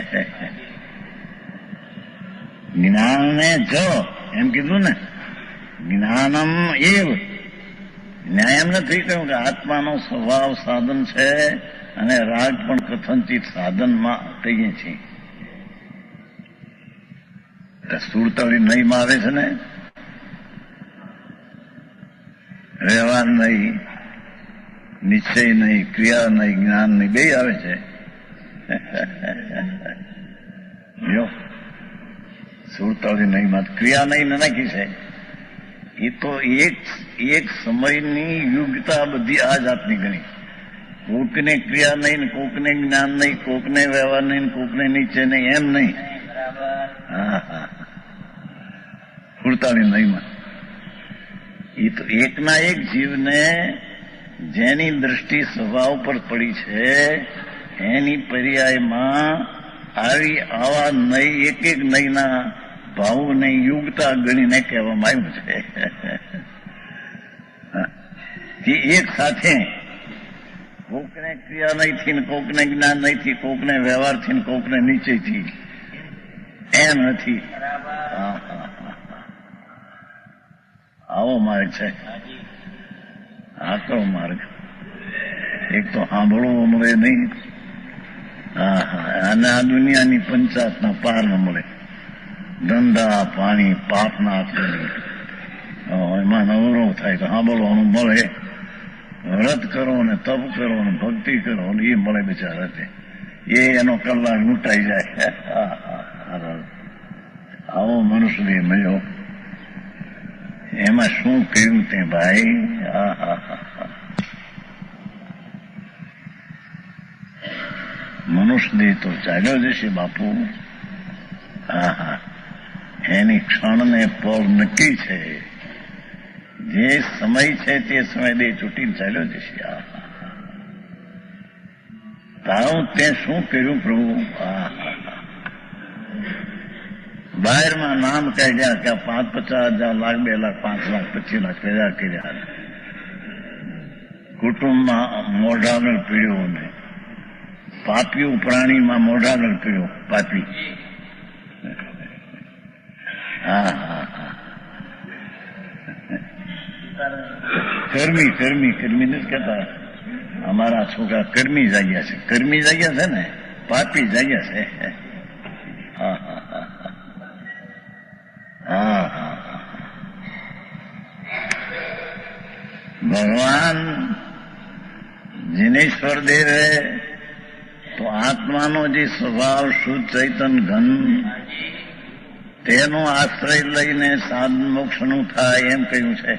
જ્ઞાનને જો એમ કીધું ને, જ્ઞાનમ એવ. ન્યાય એમ નથી કહ્યું કે આત્માનો સ્વભાવ સાધન છે અને રાગ પણ કથનચિત સાધનમાં કહીએ છીએ. સુરતળી નહીમાં આવે છે ને, વ્યવહાર નહીં, નિશ્ચય નહીં, ક્રિયા નહીં, જ્ઞાન નહીં, બે આવે છે. જો સુરતળી નહીમાં ક્રિયા નહીં નાખી છે. એ તો એક સમયની યુગતા બધી આ જાતની ગણી. કોકને ક્રિયા નહીં, કોકને જ્ઞાન નહીં, કોકને વ્યવહાર નહીં, કોકને નીચે નહીં, એમ નહીં. હા હા, સુરતાળી નહીમાં એ તો એકના એક જીવને જેની દ્રષ્ટિ સ્વભાવ પર પડી છે એની પર્યાયમાં આવા નહીં, એક એક નહીંના ભાવને યુગતા ગણીને કહેવામાં આવ્યું છે. એક સાથે કોકને ક્રિયા નહીંથી ને કોકને જ્ઞાન નહીંથી, કોકને વ્યવહારથી ને કોકને નીચેથી, એમ નથી. આવો માર્ગ છે, આકરો માર્ગ. એક તો સાંભળવું મળે નહીં, અને આ દુનિયાની પંચાયતના પાર ન મળે. ધંધા પાણી પાપના આખરી એમાં નવરો થાય તો સાંભળવાનું મળે. વ્રત કરો ને તપ કરો ને ભક્તિ કરો ને એ મળે બિચારા. એનો કલાક લૂંટાઈ જાય. આવો મનુષ્ય મળ્યો. એમાં શું કહ્યું તે ભાઈ? મનુષ્ય દેહ તો ચાલ્યો જશે બાપુ. એની ક્ષણને પળ નક્કી છે. જે સમય છે તે સમય દેહ છૂટીને ચાલ્યો જશે. તારું તે શું કર્યું પ્રભુ? બહારમાં નામ કાઢ્યા કે 5-50,000 લાખ 2 લાખ 5 લાખ 25 લાખ પેદા કર્યા. કુટુંબમાં મોઢાગળ પીડ્યો ને પાપ્યું પ્રાણીમાં મોઢાગળ પીડ્યો. પાપી કર્મી નથી કહેતા. અમારા છોકરા કર્મી જાગ્યા છે. કર્મી જાગ્યા છે ને, પાપી જાગ્યા છે. ભગવાન જીનેશ્વર દેવે તો આત્માનો જે સ્વભાવ શુદ્ધ ચૈતન ઘન તેનો આશ્રય લઈને સાધન મોક્ષનું થાય એમ કહ્યું છે.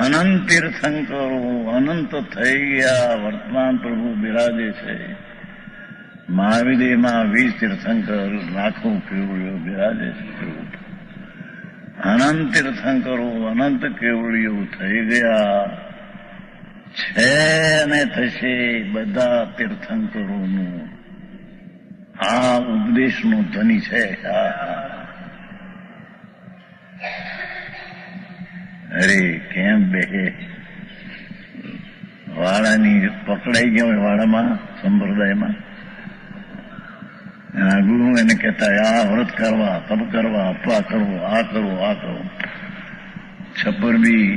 અનંત તીર્થંકરો અનંત થઈ ગયા. વર્તમાન પ્રભુ બિરાજે છે. મહાવિદેમાં 20 તીર્થંકર લાખો કેવડીઓ બિરાજે છે. પ્રભુ અનંત તીર્થંકરો અનંત કેવડીઓ થઈ ગયા છે અને થશે. બધા તીર્થંકરોનું આ ઉપદેશનું ધ્વનિ છે. અરે કેમ બે વાળાની પકડાઈ ગયા હોય વાળામાં સંપ્રદાયમાં. ગુરુ એને કહેતા આ વ્રત કરવા તપ કરવા અપવા કરવો આ કરવો આ કરવો. છપ્પર બી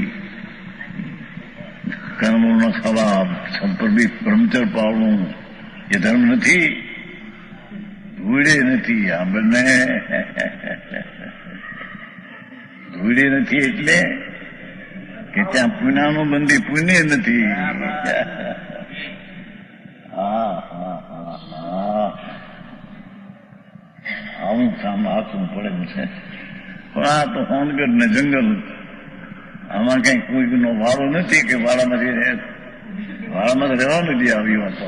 કર્મો ન ખાવા, છપ્પર બી બ્રહ્મચર્ય પાળવું એ ધર્મ નથી. ધૂળે નથી. આ બંને ધૂળે નથી એટલે કે ત્યાં પુનાનું બંધી પુણ્ય નથી. આવું કામ આખું પડે છે. પણ આ તો હોનગઢ ને જંગલ, આમાં કઈ કોઈનો વાળો નથી કે વાળામાં રહેવા નથી આવ્યું. તો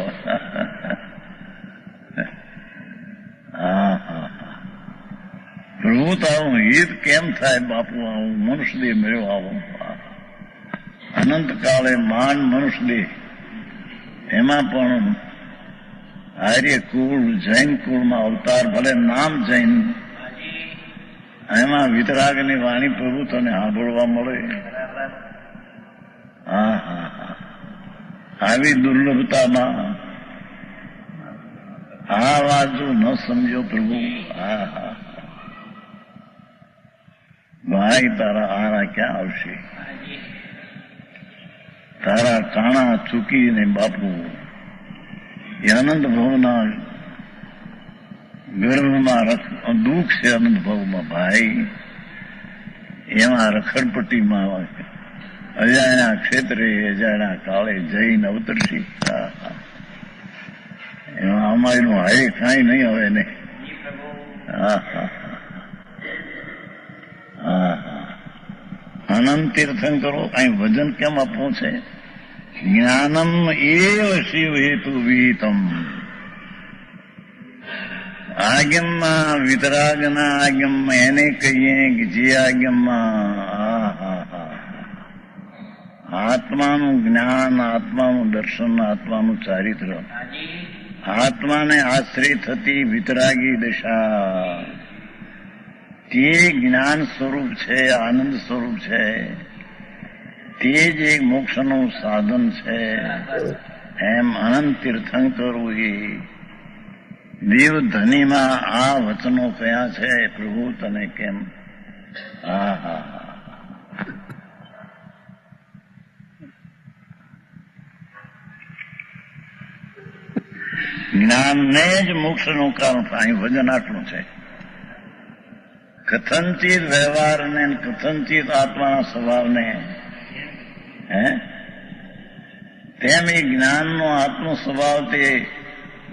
પ્રભુ તારું હિત કેમ થાય બાપુ? આવું મનુષ્ય દેહ મળ્યો. આવો અનંત કાળે માંડ મનુષ્ય દેહ, એમાં પણ આર્ય કુળ જૈન કુળમાં અવતાર, ભલે નામ જૈન, એમાં વિતરાગની વાણી પ્રભુ તને સાંભળવા મળે. આવી દુર્લભતામાં આ વાત જો ન સમજો પ્રભુ, ભાઈ તારા આરા ક્યાં આવશે? તારા કાણા ચૂકીને બાપુ એ અનંત ભવના ગર્ભમાં દુઃખ છે. અનંત ભવમાં ભાઈ એમાં રખડપટ્ટીમાં અજાણ્યા ક્ષેત્રે અજાણ્યા કાળે જઈને અવતરશી. એમાં અમારીનું હાય કાંઈ નહીં હવે ને. અનંત તીર્થંકરો કઈ વજન કેમ આપવું છે? જ્ઞાનમ એવ શિવ હેતુ વિહિતમ. આજ્ઞમાં વિતરાગના આજ્ઞમાં એને કહીએ કે જે આજ્ઞમાં આત્માનું જ્ઞાન, આત્માનું દર્શન, આત્માનું ચારિત્ર, આત્માને આશ્રિત થતી વિતરાગી દશા, તે જ્ઞાન સ્વરૂપ છે, આનંદ સ્વરૂપ છે. તે જ એક મોક્ષનું સાધન છે. એમ અનંત તીર્થંકરો એ દેવધનીમાં આ વચનો કયા છે પ્રભુ તને કેમ? જ્ઞાનને જ મોક્ષનું કારણ. અહીં વજન આટલું છે. કથનચિત વ્યવહારને કથનચિત આત્માના સ્વભાવને તેમ એ જ્ઞાનનો આત્મ સ્વભાવ તે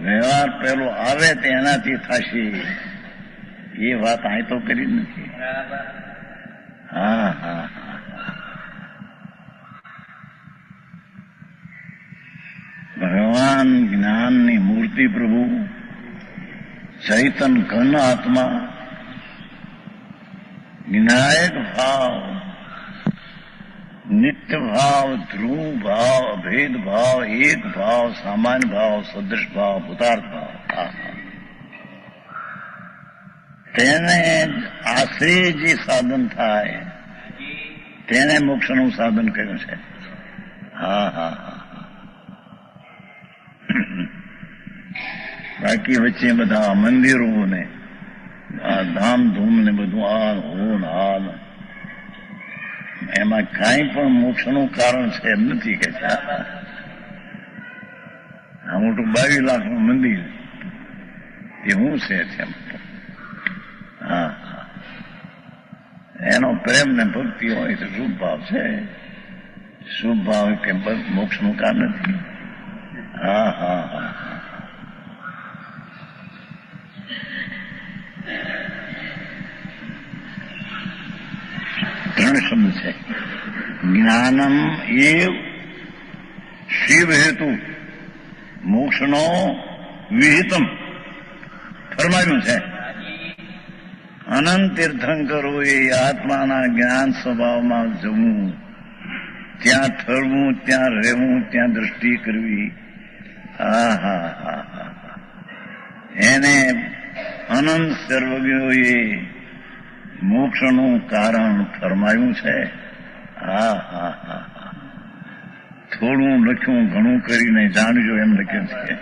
વ્યવહાર પેલો આવે તેનાથી થશે એ વાત અહીં તો કરી નથી. હા હા ભગવાન જ્ઞાનની મૂર્તિ પ્રભુ ચૈતન ઘન આત્મા જ્ઞાયક ભાવ નિત્ય ભાવ ધ્રુવ ભાવ અભેદ ભાવ એક ભાવ સામાન્ય ભાવ સદૃશ ભાવ ભૂતાર્થ ભાવ તેને આશ્રય જે સાધન થાય તેને મોક્ષનું સાધન કર્યું છે. હા હા હા બાકી વચ્ચે બધા મંદિરો ને આ ધામધૂમ ને બધું આ હોન હાલ એમાં કાંઈ પણ મોક્ષનું કારણ છે એમ નથી કે આ મોટું 22 લાખનું મંદિર એ શું છે તેમ. હા એનો પ્રેમ ને ભક્તિ હોય તો શુભ ભાવ છે. શુભ ભાવ કે મોક્ષનું કારણ નથી. હા હા હા ત્રણ શબ્દ છે. જ્ઞાનમ એવ શિવ હેતુ મોક્ષનો વિહિતમ ફરમાયું છે. અનંત તીર્થંકરો એ આત્માના જ્ઞાન સ્વભાવમાં જવું, ત્યાં ઠરવું, ત્યાં રહેવું, ત્યાં દ્રષ્ટિ કરવી. હા હા હા હા એને અનંત સર્વજ્ઞોએ મોક્ષનું કારણ ફરમાયું છે. હા હા હા હા થોડું લખ્યું ઘણું કરીને જાણજો એમ લખ્યું છે.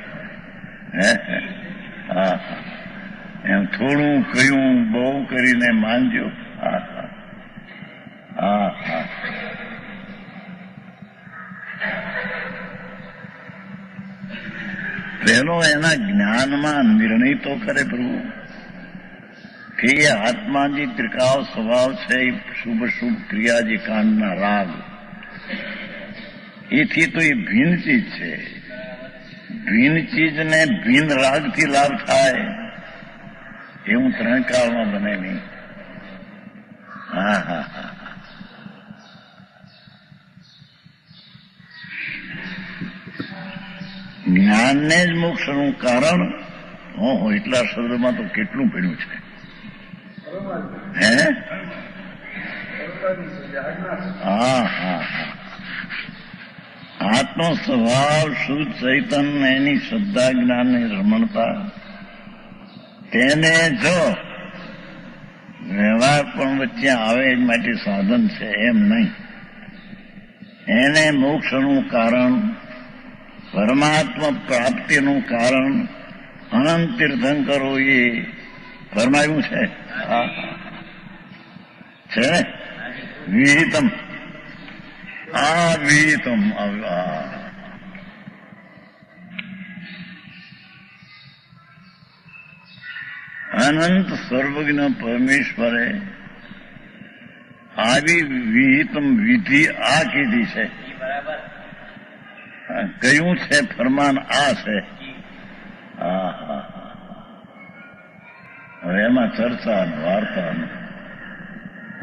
હા હા એમ થોડું કહ્યું બહુ કરીને માનજો. હા હા હા હા પહેલો એના જ્ઞાનમાં નિર્ણય તો કરે પ્રભુ કે એ આત્મા જે ત્રિકાળ સ્વભાવ છે એ શુભ શુભ ક્રિયા જે કાંડના રાગ એથી તો એ ભિન્ન ચીજ છે. ભિન્ન ચીજને ભિન્ન રાગથી લાભ થાય એવું ત્રણ કાળમાં બને નહીં. હા હા હા જ્ઞાનને જ મોક્ષનું કારણ ઓહો એટલા શબ્દમાં તો કેટલું પડ્યું છે. હે હા હા હા આત્મ સ્વભાવ શુદ્ધ ચૈતન એની શ્રદ્ધા જ્ઞાનની રમણતા તેને જો વ્યવહાર પણ વચ્ચે આવે એ માટે સાધન છે એમ નહીં. એને મોક્ષનું કારણ પરમાત્મા પ્રાપ્તિનું કારણ અનંત તીર્થંકરોએ ફરમાયું છે. છે વિહિતમ આ વિહિતમ અનંત સર્વજ્ઞ પરમેશ્વરે આવી વિહિતમ વિધિ આ કીધી છે. કયું છે ફરમાન આ છે. હા હા હવે એમાં ચર્ચા વાર્તા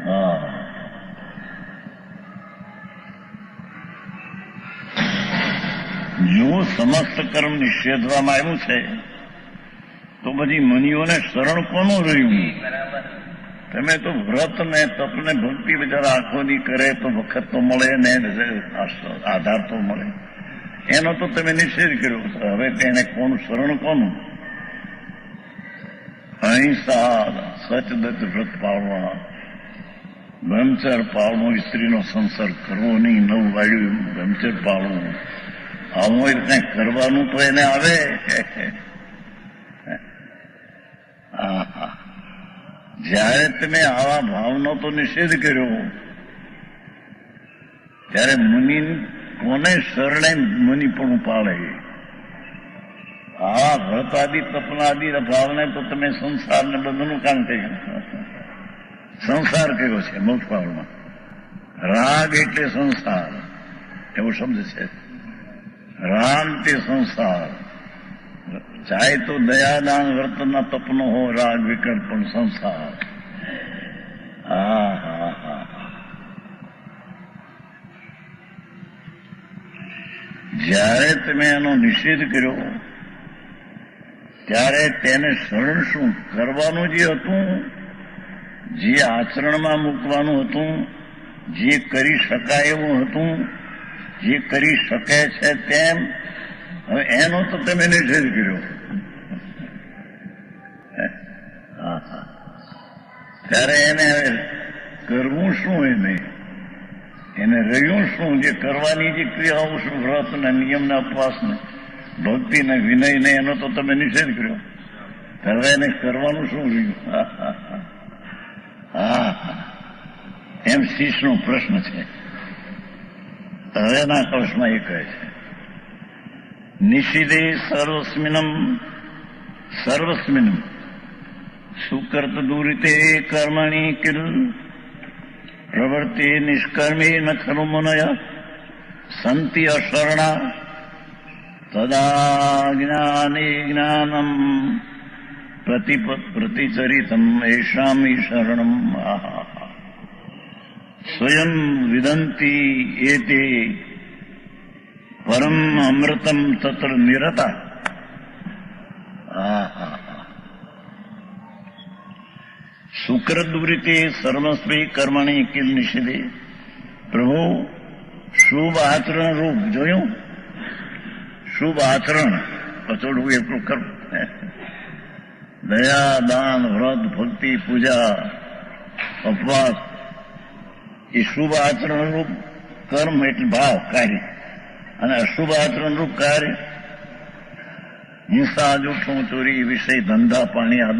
હા જો સમસ્ત કર્મ નિષેધવામાં આવ્યું છે તો બધી મુનિઓને શરણ કોનું રહ્યું? તમે તો વ્રત ને તપ ને ભક્તિ બિચારા આંખોની કરે તો વખત તો મળે ને આધાર તો મળે એનો તો તમે નિષેધ કર્યો. હવે તેને કોનું શરણ કોનું? અહિંસા સચદત્ત વ્રત પાળવા, બ્રહ્મચર પાળવું, સ્ત્રીનો સંસર્ગ કરવો નહીં, નવ વાળ્યું બ્રહ્મચર પાળવું, આવું રીતે કરવાનું તો એને આવે. જયારે તમે આવા ભાવનો તો નિષેધ કર્યો ત્યારે મુનિ કોને શરણે મુનિ પણ પાળે? આ વ્રતાદિ તપનાદિ ભાવને તો તમે સંસારને બધુંનું કામ કહ્યું. સંસાર કયો છે મોક્ષ પાવરમાં? રાગ એટલે સંસાર એવો શબ્દ છે. રાગ તે સંસાર. ચાહે તો દયાદાન વર્તનના તપનો હો રાગ વિકલ્પ પણ સંસાર. હા હા હા. જ્યારે તમે એનો નિષેધ કર્યો ત્યારે તેને શરણ શું કરવાનું જે હતું, જે આચરણમાં મૂકવાનું હતું, જે કરી શકાય એવું હતું, જે કરી શકે છે તેમ, હવે એનો તો તમે નિષેધ કર્યો. ત્યારે એને કરવું શું? એને રહ્યું શું? જે કરવાની જે ક્રિયાઓ શું, વ્રત ને નિયમ ને ઉપવાસ ને ભક્તિ ને વિનય ને, એનો તો તમે નિષેધ કર્યો. હવે એને કરવાનું શું રહ્યું? હા, એમ શીશનો પ્રશ્ન છે. હવેના કૌશમાં એ કહે છે, નિષિદે સર્વસ્મિનમ સુકર્ત દૂરિતે કર્મણી કિલ પ્રવૃત્તિ નિષ્કર્મે ન ખરુ મુનય સંતિ અશરણા તદા જ્ઞાને જ્ઞાનમ પ્રતિચરિતમ એષામ શરણમ. સ્વયં વિદંતી એતે પરમ અમૃતમ તત્ર નિરતા. સુકૃદવૃત્તિ સર્વસ્વી કર્મણી કિલ નિષેધે. પ્રભુ શુભ આચરણ રૂપ જોયું. શુભ આચરણ પચોડવું એટલું કરવું. દયા, દાન, વ્રત, ભક્તિ, પૂજા, ઉપવાસ એ શુભ આચરણ રૂપ કર્મ એટલે ભાવ કાર્ય. અને અશુભ આચરણ રૂપ કાર્ય હિંસા, જૂઠું, ચોરી, વિષય, ધંધા, પાણી આ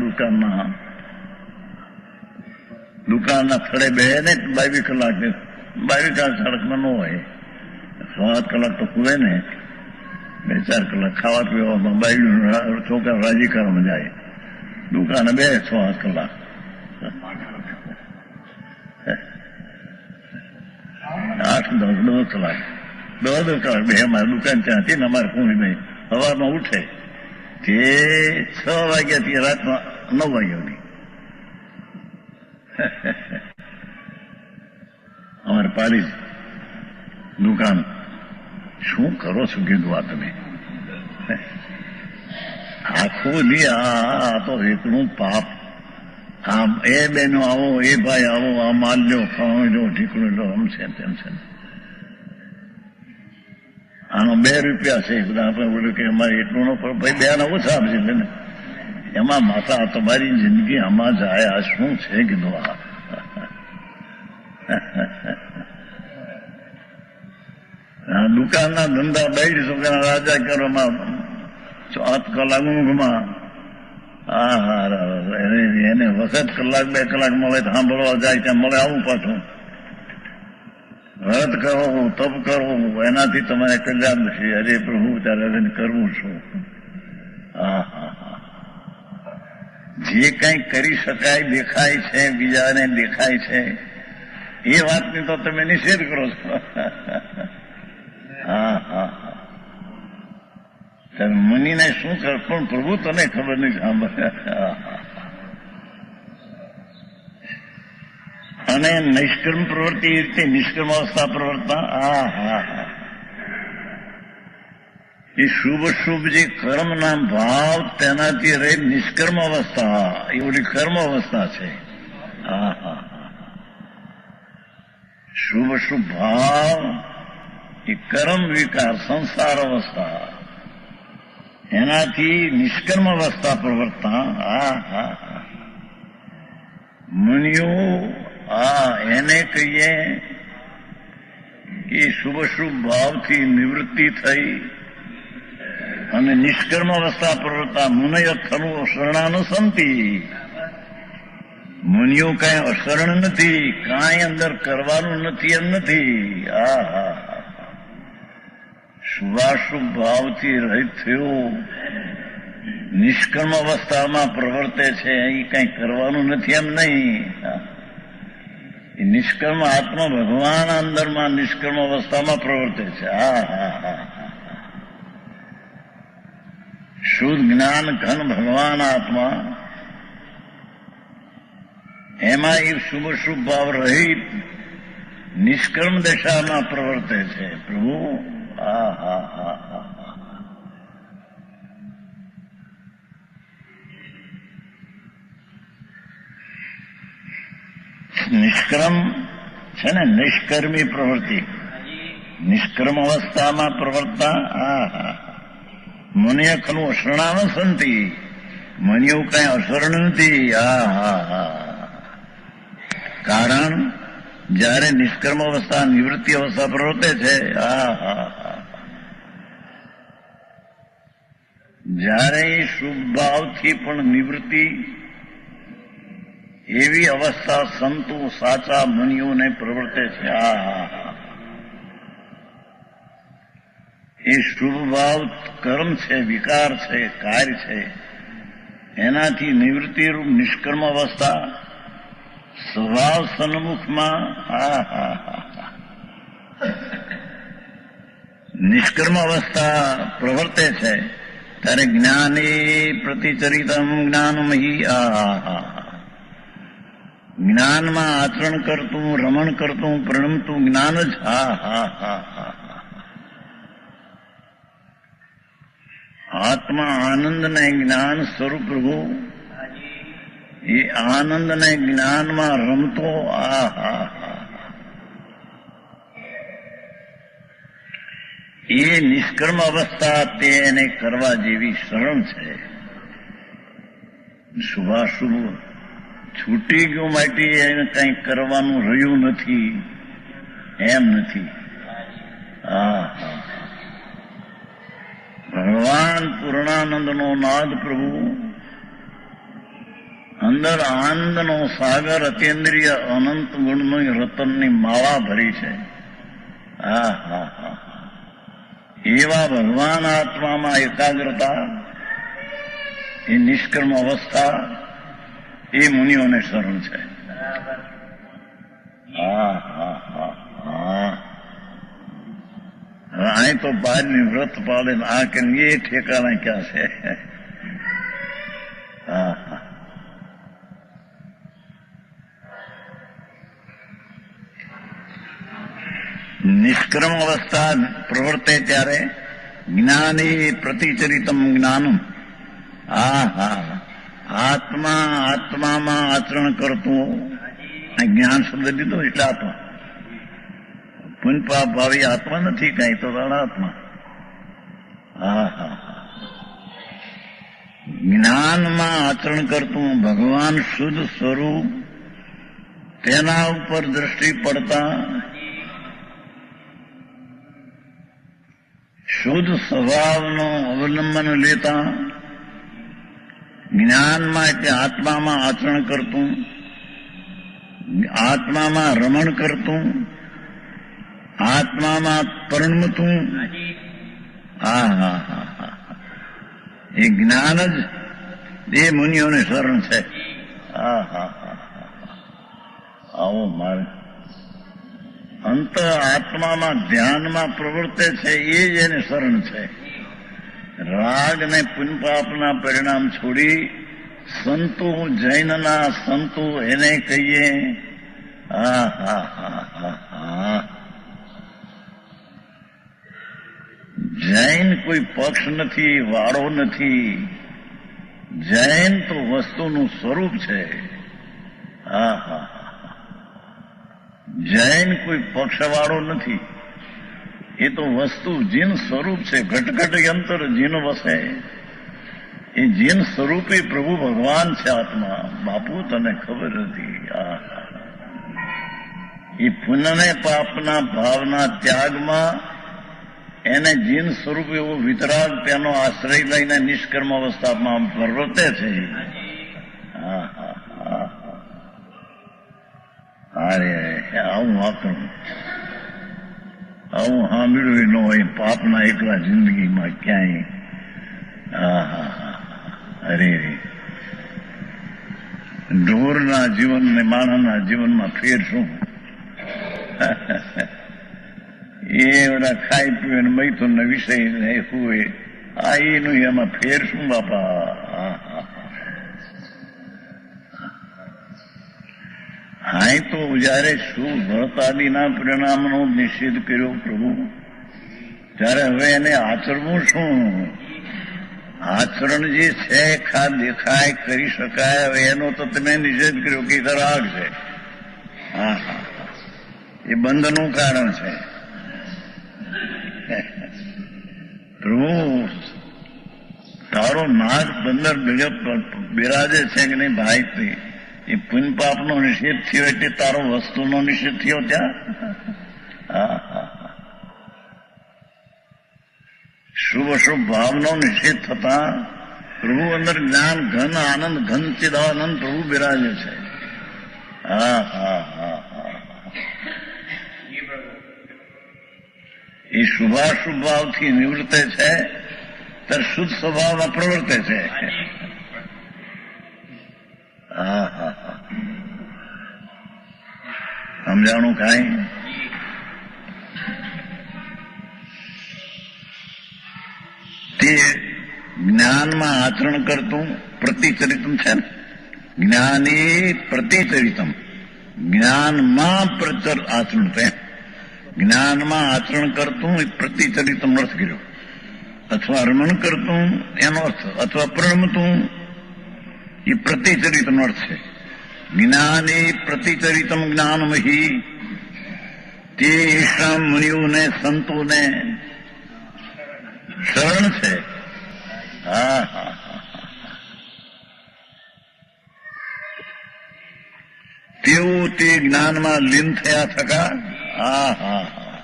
દુકાનના થડે બે ને 22 કલાક 22 કલાક સડકમાં ન હોય. 6-8 કલાક તો ખુલે ને, 2-4 કલાક ખાવા પીવામાં બાયુ છોકરા રાજી કરવામાં જાય. દુકાને બે 6-8 કલાક. 8-10 કલાક 10 કલાક બે અમારે દુકાન ત્યાંથી ને અમારે કોઈ નહીં. સવારમાં ઉઠે તે 6 વાગ્યાથી રાતના 9 વાગ્યા સુધી અમારે પાડી દુકાન. શું કરો છો કીધું આ તમે? આખું દી આ તો એકલું પાપ. આમ એ બહેનો આવો, એ ભાઈ આવો, આ માલ લો, ખાવા લો, ઠીકડું લો, આમ છે તેમ છે. આનો 2 રૂપિયા છે. બધા આપણે બોલ્યું કે અમારે એટલું ન પડે ભાઈ, 2 ના ઓછા આપશે ને. એમાં માતા તમારી જિંદગી આમાં જાય. આ શું છે કીધું? આ દુકાનના ધંધા 2 છોકરા રાજા કરવામાં 7 કલાક ઊંઘમાં. એને વખત કલાક 2 કલાક મળે તો સાંભળવા જાય ત્યાં મળે આવું પાછું. વ્રત કરો, તપ કરો, એનાથી તમારે કલ્યાણ છે. અરે પ્રભુ તારે કરવું શું? જે કંઈ કરી શકાય, દેખાય છે, બીજાને દેખાય છે, એ વાતની તો તમે નિષેધ કરો છો. મુનિને શું કર, પણ પ્રભુ તને ખબર નહીં સાંભળે. અને નિષ્કર્મ પ્રવૃત્તિ એ રીતે નિષ્કર્મ અવસ્થા પ્રવર્તના. એ શુભ શુભ જે કર્મના ભાવ તેનાથી રહે નિષ્કર્મ અવસ્થા, એ ઓલી કર્મ અવસ્થા છે. શુભ શુભ ભાવ એ કર્મ વિકાર સંસાર અવસ્થા, એનાથી નિષ્કર્મ અવસ્થા પ્રવર્તતા. મુનિઓ એને કહીએ કે શુભ શુભ ભાવથી નિવૃત્તિ થઈ અને નિષ્કર્મ અવસ્થા પ્રવર્તતા. મુનય ખરું શરણાનુસંતિ. મુનિઓ કાંઈ અશરણ નથી, કાંઈ અંદર કરવાનું નથી એમ નથી. શુભાશુભ ભાવથી રહિત થયો નિષ્કર્મ અવસ્થામાં પ્રવર્તે છે એ કઈ કરવાનું નથી એમ નહીં. એ નિષ્કર્મ આત્મા ભગવાન અંદરમાં નિષ્કર્મ અવસ્થામાં પ્રવર્તે છે. હા હા હા શુદ્ધ જ્ઞાન ઘન ભગવાન આત્મા એમાં એ શુભ શુભ ભાવ રહિત નિષ્કર્મ દશામાં પ્રવર્તે છે. પ્રભુ હા હા હા હા નિષ્કર્મ છે ને નિષ્કર્મી પ્રવૃત્તિ. નિષ્કર્મ અવસ્થામાં પ્રવર્તા હા હા મુનિય ખલું અશરણા ન સંતિ. મુનિઓ કઈ અશરણ નથી. હા હા હા કારણ જયારે નિષ્કર્મ અવસ્થા નિવૃત્તિ અવસ્થા પ્રવર્તે છે. હા હા હા જયારે શુભ ભાવથી પણ નિવૃત્તિ એવી અવસ્થા સંતો સાચા મુનિઓને પ્રવર્તે છે. હા હા હા એ શુભ ભાવ કર્મ છે, વિકાર છે, કાર્ય છે, એનાથી નિવૃત્તિરૂપ નિષ્કર્મ અવસ્થા સ્વભાવ સન્મુખમાં હા હા હા નિષ્કર્મ અવસ્થા પ્રવર્તે છે ત્યારે જ્ઞાની પ્રતિચરિતમ જ્ઞાનમહી આ જ્ઞાનમાં આચરણ કરતું, રમણ કરતું, પ્રણમતું જ્ઞાન જ હા હા હા હા આત્મા આનંદને જ્ઞાન સ્વરૂપ પ્રભુ એ આનંદને જ્ઞાનમાં રમતો આ હા હા એ નિષ્કર્મ અવસ્થા તેને કરવા જેવી સરળ છે. શુભાશુભ છૂટી ગયું માટે એને કંઈ કરવાનું રહ્યું નથી એમ નથી. હા હા ભગવાન પૂર્ણાનંદનો નાદ પ્રભુ અંદર આનંદનો સાગર અતિન્દ્રિય અનંત ગુણની રતનની માળા ભરી છે. હા હા હા એવા ભગવાન આત્મામાં એકાગ્રતા એ નિષ્કર્મ અવસ્થા એ મુનિઓને શરણ છે. હા હા હા હા અહીં તો બહારની વ્રત પાડે ને આ કે એ ઠેકાણા ક્યાં છે. હા હા નિષ્કર્મ અવસ્થા પ્રવર્તે ત્યારે જ્ઞાની પ્રતિચરિતમ જ્ઞાનમ હા હા આત્મા આત્મામાં આચરણ કરતું જ્ઞાન શબ્દ લીધો એટલે આત્મા પુનપાપ ભાવી આત્મા નથી કઈ તો આત્મા. હા હા જ્ઞાનમાં આચરણ કરતું ભગવાન શુદ્ધ સ્વરૂપ તેના ઉપર દ્રષ્ટિ પડતા શુદ્ધ સ્વભાવનો અવલંબન લેતા જ્ઞાનમાં એટલે આત્મામાં આચરણ કરતું, આત્મામાં રમણ કરતું, આત્મામાં પરણમતું હા હા હા હા એ જ્ઞાન જ એ મુનિઓને શરણ છે. હા હા હા આવો મારે અંત આત્મામાં ધ્યાનમાં પ્રવર્તે છે એ જ એને શરણ છે. રાગ ને પુનપાપના પરિણામ છોડી સંતો જૈનના સંતો એને કહીએ હા હા હા હા હા જૈન કોઈ પક્ષ નથી, વાળો નથી. જૈન તો વસ્તુનું સ્વરૂપ છે. હા હા જૈન કોઈ પક્ષવાળો નથી. એ તો વસ્તુ જીન સ્વરૂપ છે. ઘટઘટ યંત્ર જીન વસે એ જીન સ્વરૂપે પ્રભુ ભગવાન છે આત્મા. બાપુ તને ખબર નથી. એ પુનઃ પાપના ભાવના ત્યાગમાં એને જીન સ્વરૂપ એવો વિતરાગ તેનો આશ્રય લઈને નિષ્કર્મ અવસ્થામાં પ્રવર્તે છે. હા હા હા અરે આવું વાપરું આવું સાંભળ્યું ન હોય પાપના એકલા જિંદગીમાં ક્યાંય. હા હા હા અરે ઢોરના જીવન ને માણસના જીવનમાં ફેર શું? એ બધા ખાઈ પીવે ને મૈથુન ના વિષય હોય આ એનું એમાં ફેર શું બાપા? હા તો જયારે શું ભરતાદિના પરિણામનો નિષેધ કર્યો પ્રભુ, ત્યારે હવે એને આચરવું શું? આચરણ જે છે દેખાય કરી શકાય, હવે એનો તો તમે નિષેધ કર્યો કે રાગ છે. હા હા, એ બંધનું કારણ છે. પ્રભુ તારો નાગ બંદર બિરાજે છે કે નહીં ભાઈ? એ પુણ્ય પાપનો નિષેધ થયો એટલે તારો વસ્તુનો નિષેધ થયો ત્યાં. હા હા, શુભ અશુભ ભાવનો નિષેધ થતા પ્રભુ અંદર જ્ઞાન ઘન આનંદ ઘન ચિદાનંદ પ્રભુ બિરાજે છે. હા હા હા હા, એ શુભાશુભ ભાવથી નિવૃત્તે છે ત્યારે શુદ્ધ સ્વભાવમાં પ્રવર્તે છે. હા હા હા, સમજાણું કાંઈ? તે જ્ઞાનમાં આચરણ કરતું પ્રતિચરિતમ છે ને, જ્ઞાની પ્રતિચરિતમ, જ્ઞાનમાં પ્રચર આચરણ છે. જ્ઞાનમાં આચરણ કરતું એ પ્રતિચરિતમ અર્થ કર્યો, અથવા રમણ કરતું એનો અર્થ, અથવા પ્રણમતું એ પ્રતિચરિતનો અર્થ છે. જ્ઞાની પ્રતિચરિતમ જ્ઞાનમહી, તે ઈશામ મુનિઓને સંતોને શરણ છે. હા હા હા, તેઓ તે જ્ઞાનમાં લીન થયા થકા. હા હા હા,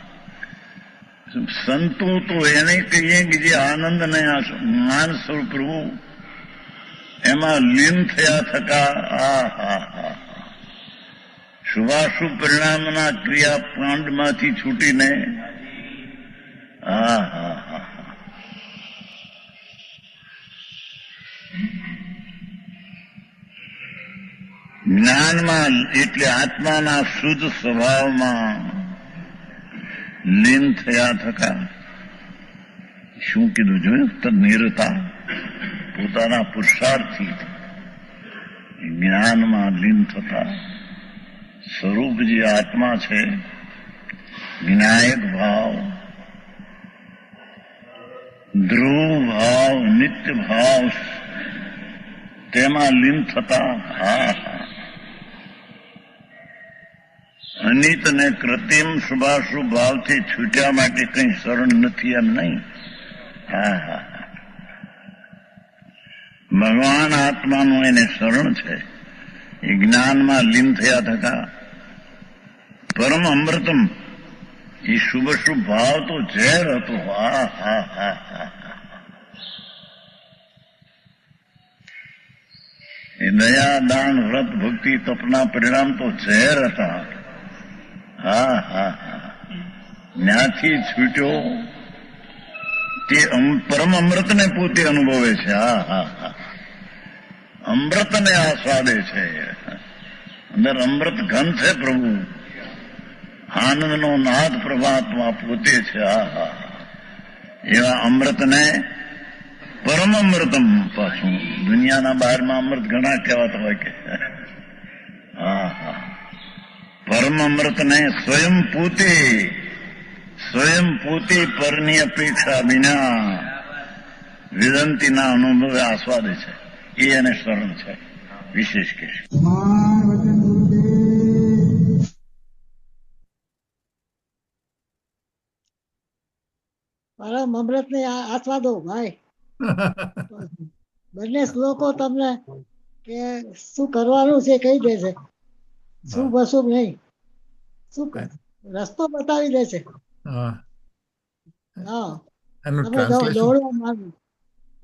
સંતો તો એને કહીએ કે જે આનંદ ને જ્ઞાન સ્વરૂપ પ્રભુ એમાં લીન થયા થકા. હા હા હા, શુભાશુભ પરિણામના ક્રિયા પાંડમાંથી છૂટીને. હા હા હા, જ્ઞાનમાં એટલે આત્માના શુદ્ધ સ્વભાવમાં લીન થયા થકા. શું કીધું જોયું? તદનિરતા, પોતાના પુરુષાર્થથી જ્ઞાનમાં લીન થતા સ્વરૂપ જે આત્મા છે, જ્ઞાયક ભાવ, ધ્રુવ ભાવ, નિત્ય ભાવ, તેમાં લીન થતા. હા હા, અનિત ને કૃત્રિમ શુભાશુભ ભાવથી છૂટ્યા માટે કઈ શરણ નથી એમ નહીં. હા હા, ભગવાન આત્માનું એને શરણ છે. એ જ્ઞાનમાં લીન થયા થકા પરમ અમૃતમ, એ શુભ શુભ ભાવ તો ઝેર હતો. હા હા હા હા, એ દયા દાન વ્રત ભક્તિ તપના પરિણામ તો ઝેર હતા. હા હા હા, જ્ઞાથી છૂટ્યો તે પરમ અમૃતને પોતે અનુભવે છે. હા હા હા, અમૃતને આસ્વાદે છે. અંદર અમૃત ઘન છે પ્રભુ, આનંદનો નાદ પ્રભાતમાં પોતે છે. હા હા, એવા અમૃતને પરમ અમૃતમ, પાછું દુનિયાના બહારમાં અમૃત ઘણા કહેવાતા હોય કે. હા હા, પરમ અમૃતને સ્વયં પોતે પરની અપેક્ષા વિના વિદંતીના અનુભવે આસ્વાદે છે. એ એને શરણ છે. વિશેષ કે પરમ અમૃત ને આસ્વાદો ભાઈ. બંને શ્લોકો તમને કે શું કરવાનું છે કહી દે છે, શું બસું નહીં, શું રસ્તો બતાવી દે છે. હા, તમે દોડવા માંગો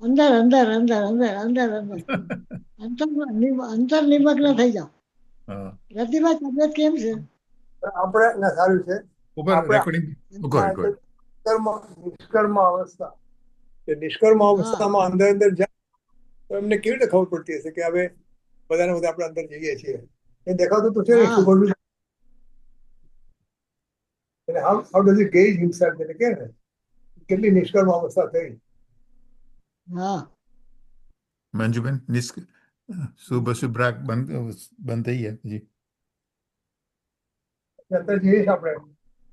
અંદર અંદર અંદર અંદર અંદર અંદર અંતર નિમગ્ન થઈ જાઓ. રતિભાઈ તબિયત કેમ છે? આપણે સારું છે. નિષ્કર્મ અવસ્થા, નિષ્કર્મ અવસ્થામાં અંદર અંદર જાય તો એમને કેવી રીતે ખબર પડતી હશે કે હવે બધાને બધા આપણે અંદર જઈએ છીએ? એ દેખાતું તો છે ને હા. supervision. અને how does he gauge himself? એટલે કે ને કેટલી નિષ્કર્મ અવસ્થા થઈ. હા મંજુબેન શુભ શુભ્રાક બંધ થઈ ગયા જી. અત્યારે જઈએ છીએ આપણે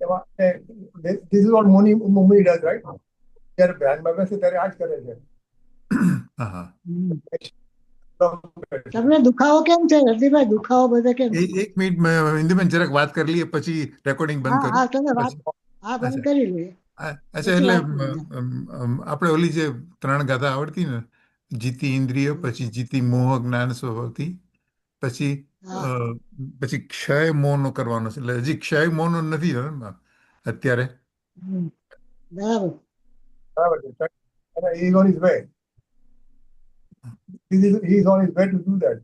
એમાં this is what Mummy does, right? જ્યારે ધ્યાનમાં બેસે ત્યારે આ જ કરે છે. હા હા હમ. તમને દુખાવો કેમ છે રતિભાઈ? દુખાવો બધે કેમ? એક મિનિટ ઇન્દુબેન જરાક વાત કરી લઈએ પછી રેકોર્ડિંગ બંધ હા કરું. હા તમે વાત પછી હા બંધ અચ્છા કરી લઈએ અચ્છા પછી એટલે વાત કરીએ. આપણે ઓલી જે 3 ગાથા આવડતી ને, જીતી ઇન્દ્રિય, પછી જીતી મોહ જ્ઞાન સ્વભાવથી, પછી હા પછી ક્ષય મોહનો કરવાનો છે. એટલે હજી ક્ષય મોહનો નથી ને અત્યારે. હમ. બરાબર બરાબર છે. અને he is on his way. He is on his way to do that.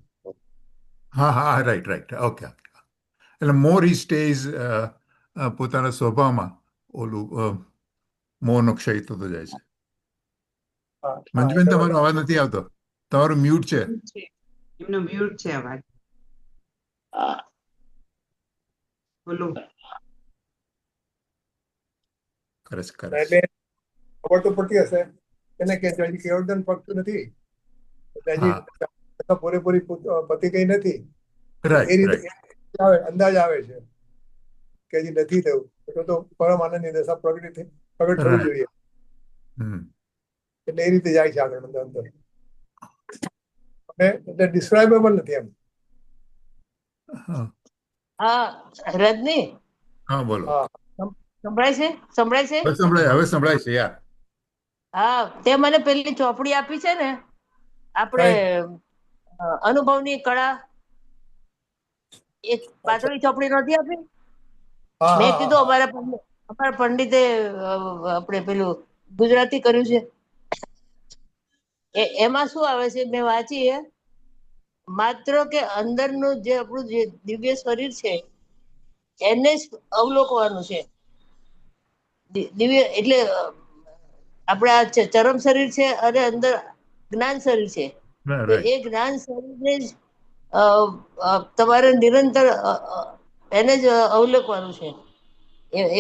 હા હા રાઈટ રાઈટ ઓકે. એટલે મોર હી સ્ટેઝ પોતાના સ્વભાવમાં ઓલું મોહનો ક્ષય થતો જાય છે. હા મંજુબેન તમારો અવાજ નથી આવતો, તમારું મ્યુટ છે. એમનો મ્યુટ છે અવાજ. બોલો. કરે છે કરે છે. એટલે ખબર તો પડતી હશે એને કે હજી કેવર્ધન પકતું નથી, એટલે હજી હા પૂરેપૂરી પતિ કઈ નથી. એ રાઈટ રીતે રાઈટ અંદાજ આવે છે કે હજી નથી થયું તો પરમ આનંદની દશા પ્રગટ થવી રાઈટ. જોઈએ. હમ એટલે એ રીતે જાય છે આગળ અંદર અંદર. અને એટલે ડિસ્ક્રાઇબેબલ નથી એમ. હા હા રજની હા બોલો. હા સંભળાય છે? સંભળાય છે? બસ સંભળાય, હવે સંભળાય છે યાર. હા તે મને પેલી ચોપડી આપી છે ને આપણે કઈ અનુભવની કળા, એક પાતળી ચોપડી નથી આપી? હા મેં હા કીધું હા અમારા પંડિતે આપણે પેલું ગુજરાતી કર્યું છે. એમાં શું આવે છે મેં વાંચી, માત્ર કે અંદરનું જે આપણું જે દિવ્ય શરીર છે એને જ અવલોકવાનું છે. દિવ્ય એટલે આપણે આ ચરમ શરીર છે અને અંદર જ્ઞાન શરીર છે. તો એ રાઈટ. જ્ઞાન શરીરને જ તમારે નિરંતર એને જ અવલોકવાનું છે.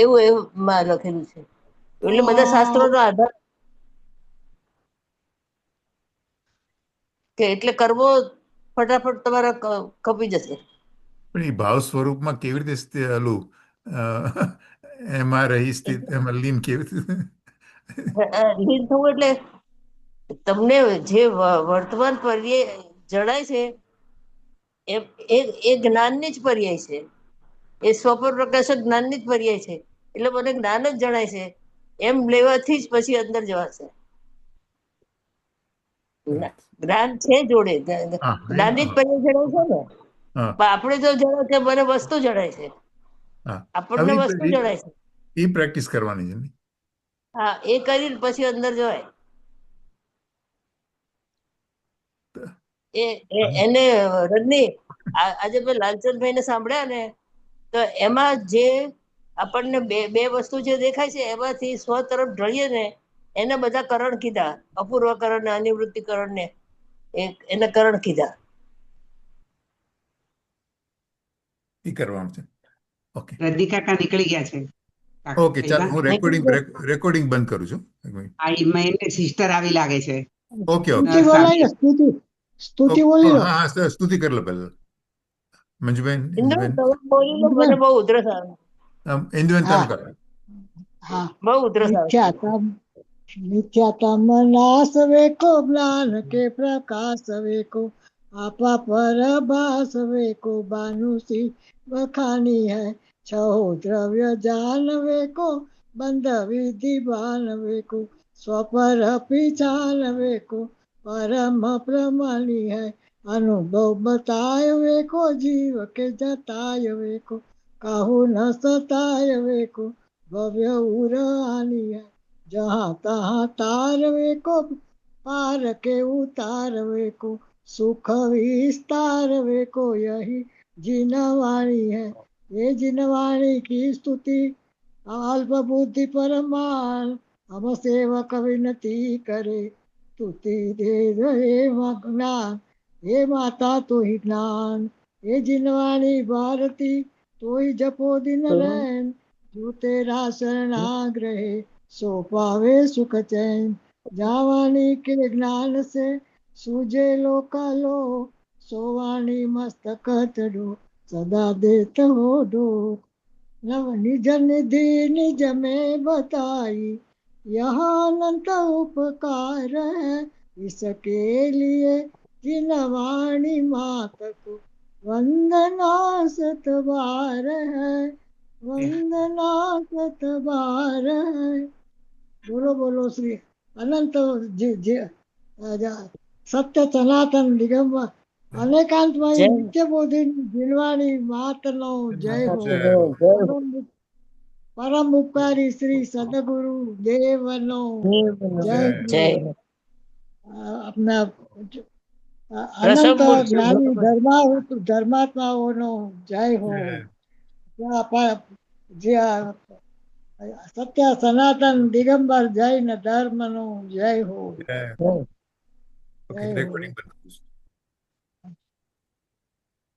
એવું એવું માં લખેલું છે. એટલે બધા શાસ્ત્રોનો આધાર કે એટલે કરવો ફટાફટ તમારા કપી જશે. પણ એ ભાવ સ્વરૂપમાં કેવી રીતે ઓલું એમાં રહી સ્થિત એમાં લીન કેવી રીતે? લીન થવું એટલે તમને જે વર્તમાન પર્યાય જણાય છે એ જ્ઞાનની જ પર્યાય છે. એ સ્વપર પ્રકાશક જ્ઞાનની જ પર્યાય છે. એટલે મને જ્ઞાન જ જણાય છે એમ લેવાથી જ પછી અંદર જવાશે. જ્ઞાન છે જોડે, હા જ્ઞાનની જ પર્યાય જણાય છે ને. હા પણ આપણે તો જણાય કે મને વસ્તુ જણાય છે, હા આપણને વસ્તુ જણાય છે. એ પ્રેક્ટિસ કરવાની છે ને. હા એ કરીને પછી અંદર જવાય. એને રજની આજે મેં લાલચંદભાઈ ને સાંભળ્યા ને, તો એમાં જે આપણને બે વસ્તુ જે દેખાય છે એમાંથી સ્વ તરફ ઢળીએ ને એને બધા કરણ કીધા, અપૂર્વ કરણ ને અનિવૃત્તિ કરણ ને એને કરણ કીધા. એ કરવાનું છે. ઓકે રદ્દી કાકા નીકળી ગયા છે. ઓકે ચાલો, હું રેકોર્ડિંગ બંધ કરું છું. સિસ્ટર આવી લાગે છે. Okay okay. સ્તુતિ બોલાય ને સ્તુતિ સ્તુતિ બોલી લો. હા હા સ્તુતિ કરી લો પહેલા. મંજુબેન ઇન્દ્ર ઇન્દુબેન તમે બોલી લો, મને બહુ ઉધરસ આવે. ઇન્દુબેન હા તમે કરો. હા બહુ ઉધરસ આવે. મિથ્યાતમ નાશ વેકો જ્ઞાન કે પ્રકાશ વેકો આપા પર ભાસ વેકો બાનુસી બખાની હૈ છહો દ્રવ્ય જાન વેકો બંધ વિધિ ભાન વેકો સ્વપર पिछान वेको परम प्रमाणी है अनुभव बताय वेको जीव के जताय वेको काहू न सताय वेको भव्य उरानी है जहाँ तहाँ तार वेको पार के उतार वेको सुख विस्तार वेको यही जिनवाणी है। ये जिनवाणी की स्तुति अल्प बुद्धि परमान हम सेवक विनती करे स्तुति दे हे ज्ञान, हे माता तो ही ज्ञान, हे जिनवाणी भारती तो ही जपो दिन रैन, जो तेरा शरणाग्रहे सो पावे सुख चैन, जावाणी के ज्ञान से सूझे लोकालो, सोवाणी मस्तक चढ़ो सदा देत हो डो, नव निज निधि निज में बताई, यह अनंत उपकार है, इसके लिए जिनवाणी मात को वंदना सत बार है, वंदना सत बार है। बोलो बोलो श्री अनंत सत्य सनातन दिगंबर अनेकांतमयी जय नित्य बोधि जिनवाणी मातनो जय हो। जय हो। परम उपकारी श्री सदगुरु देवनो जय जय हो। जय अपना પ્રસંગ અનંત બોલજો જ્ઞાની બરોબર. ધર્માત્માઓનો જય હો. જે સત્ય સનાતન દિગંબર જૈન ધર્મનો જય હો. જય. જય. ઓકે જય હો. રેકોર્ડિંગ બંધ.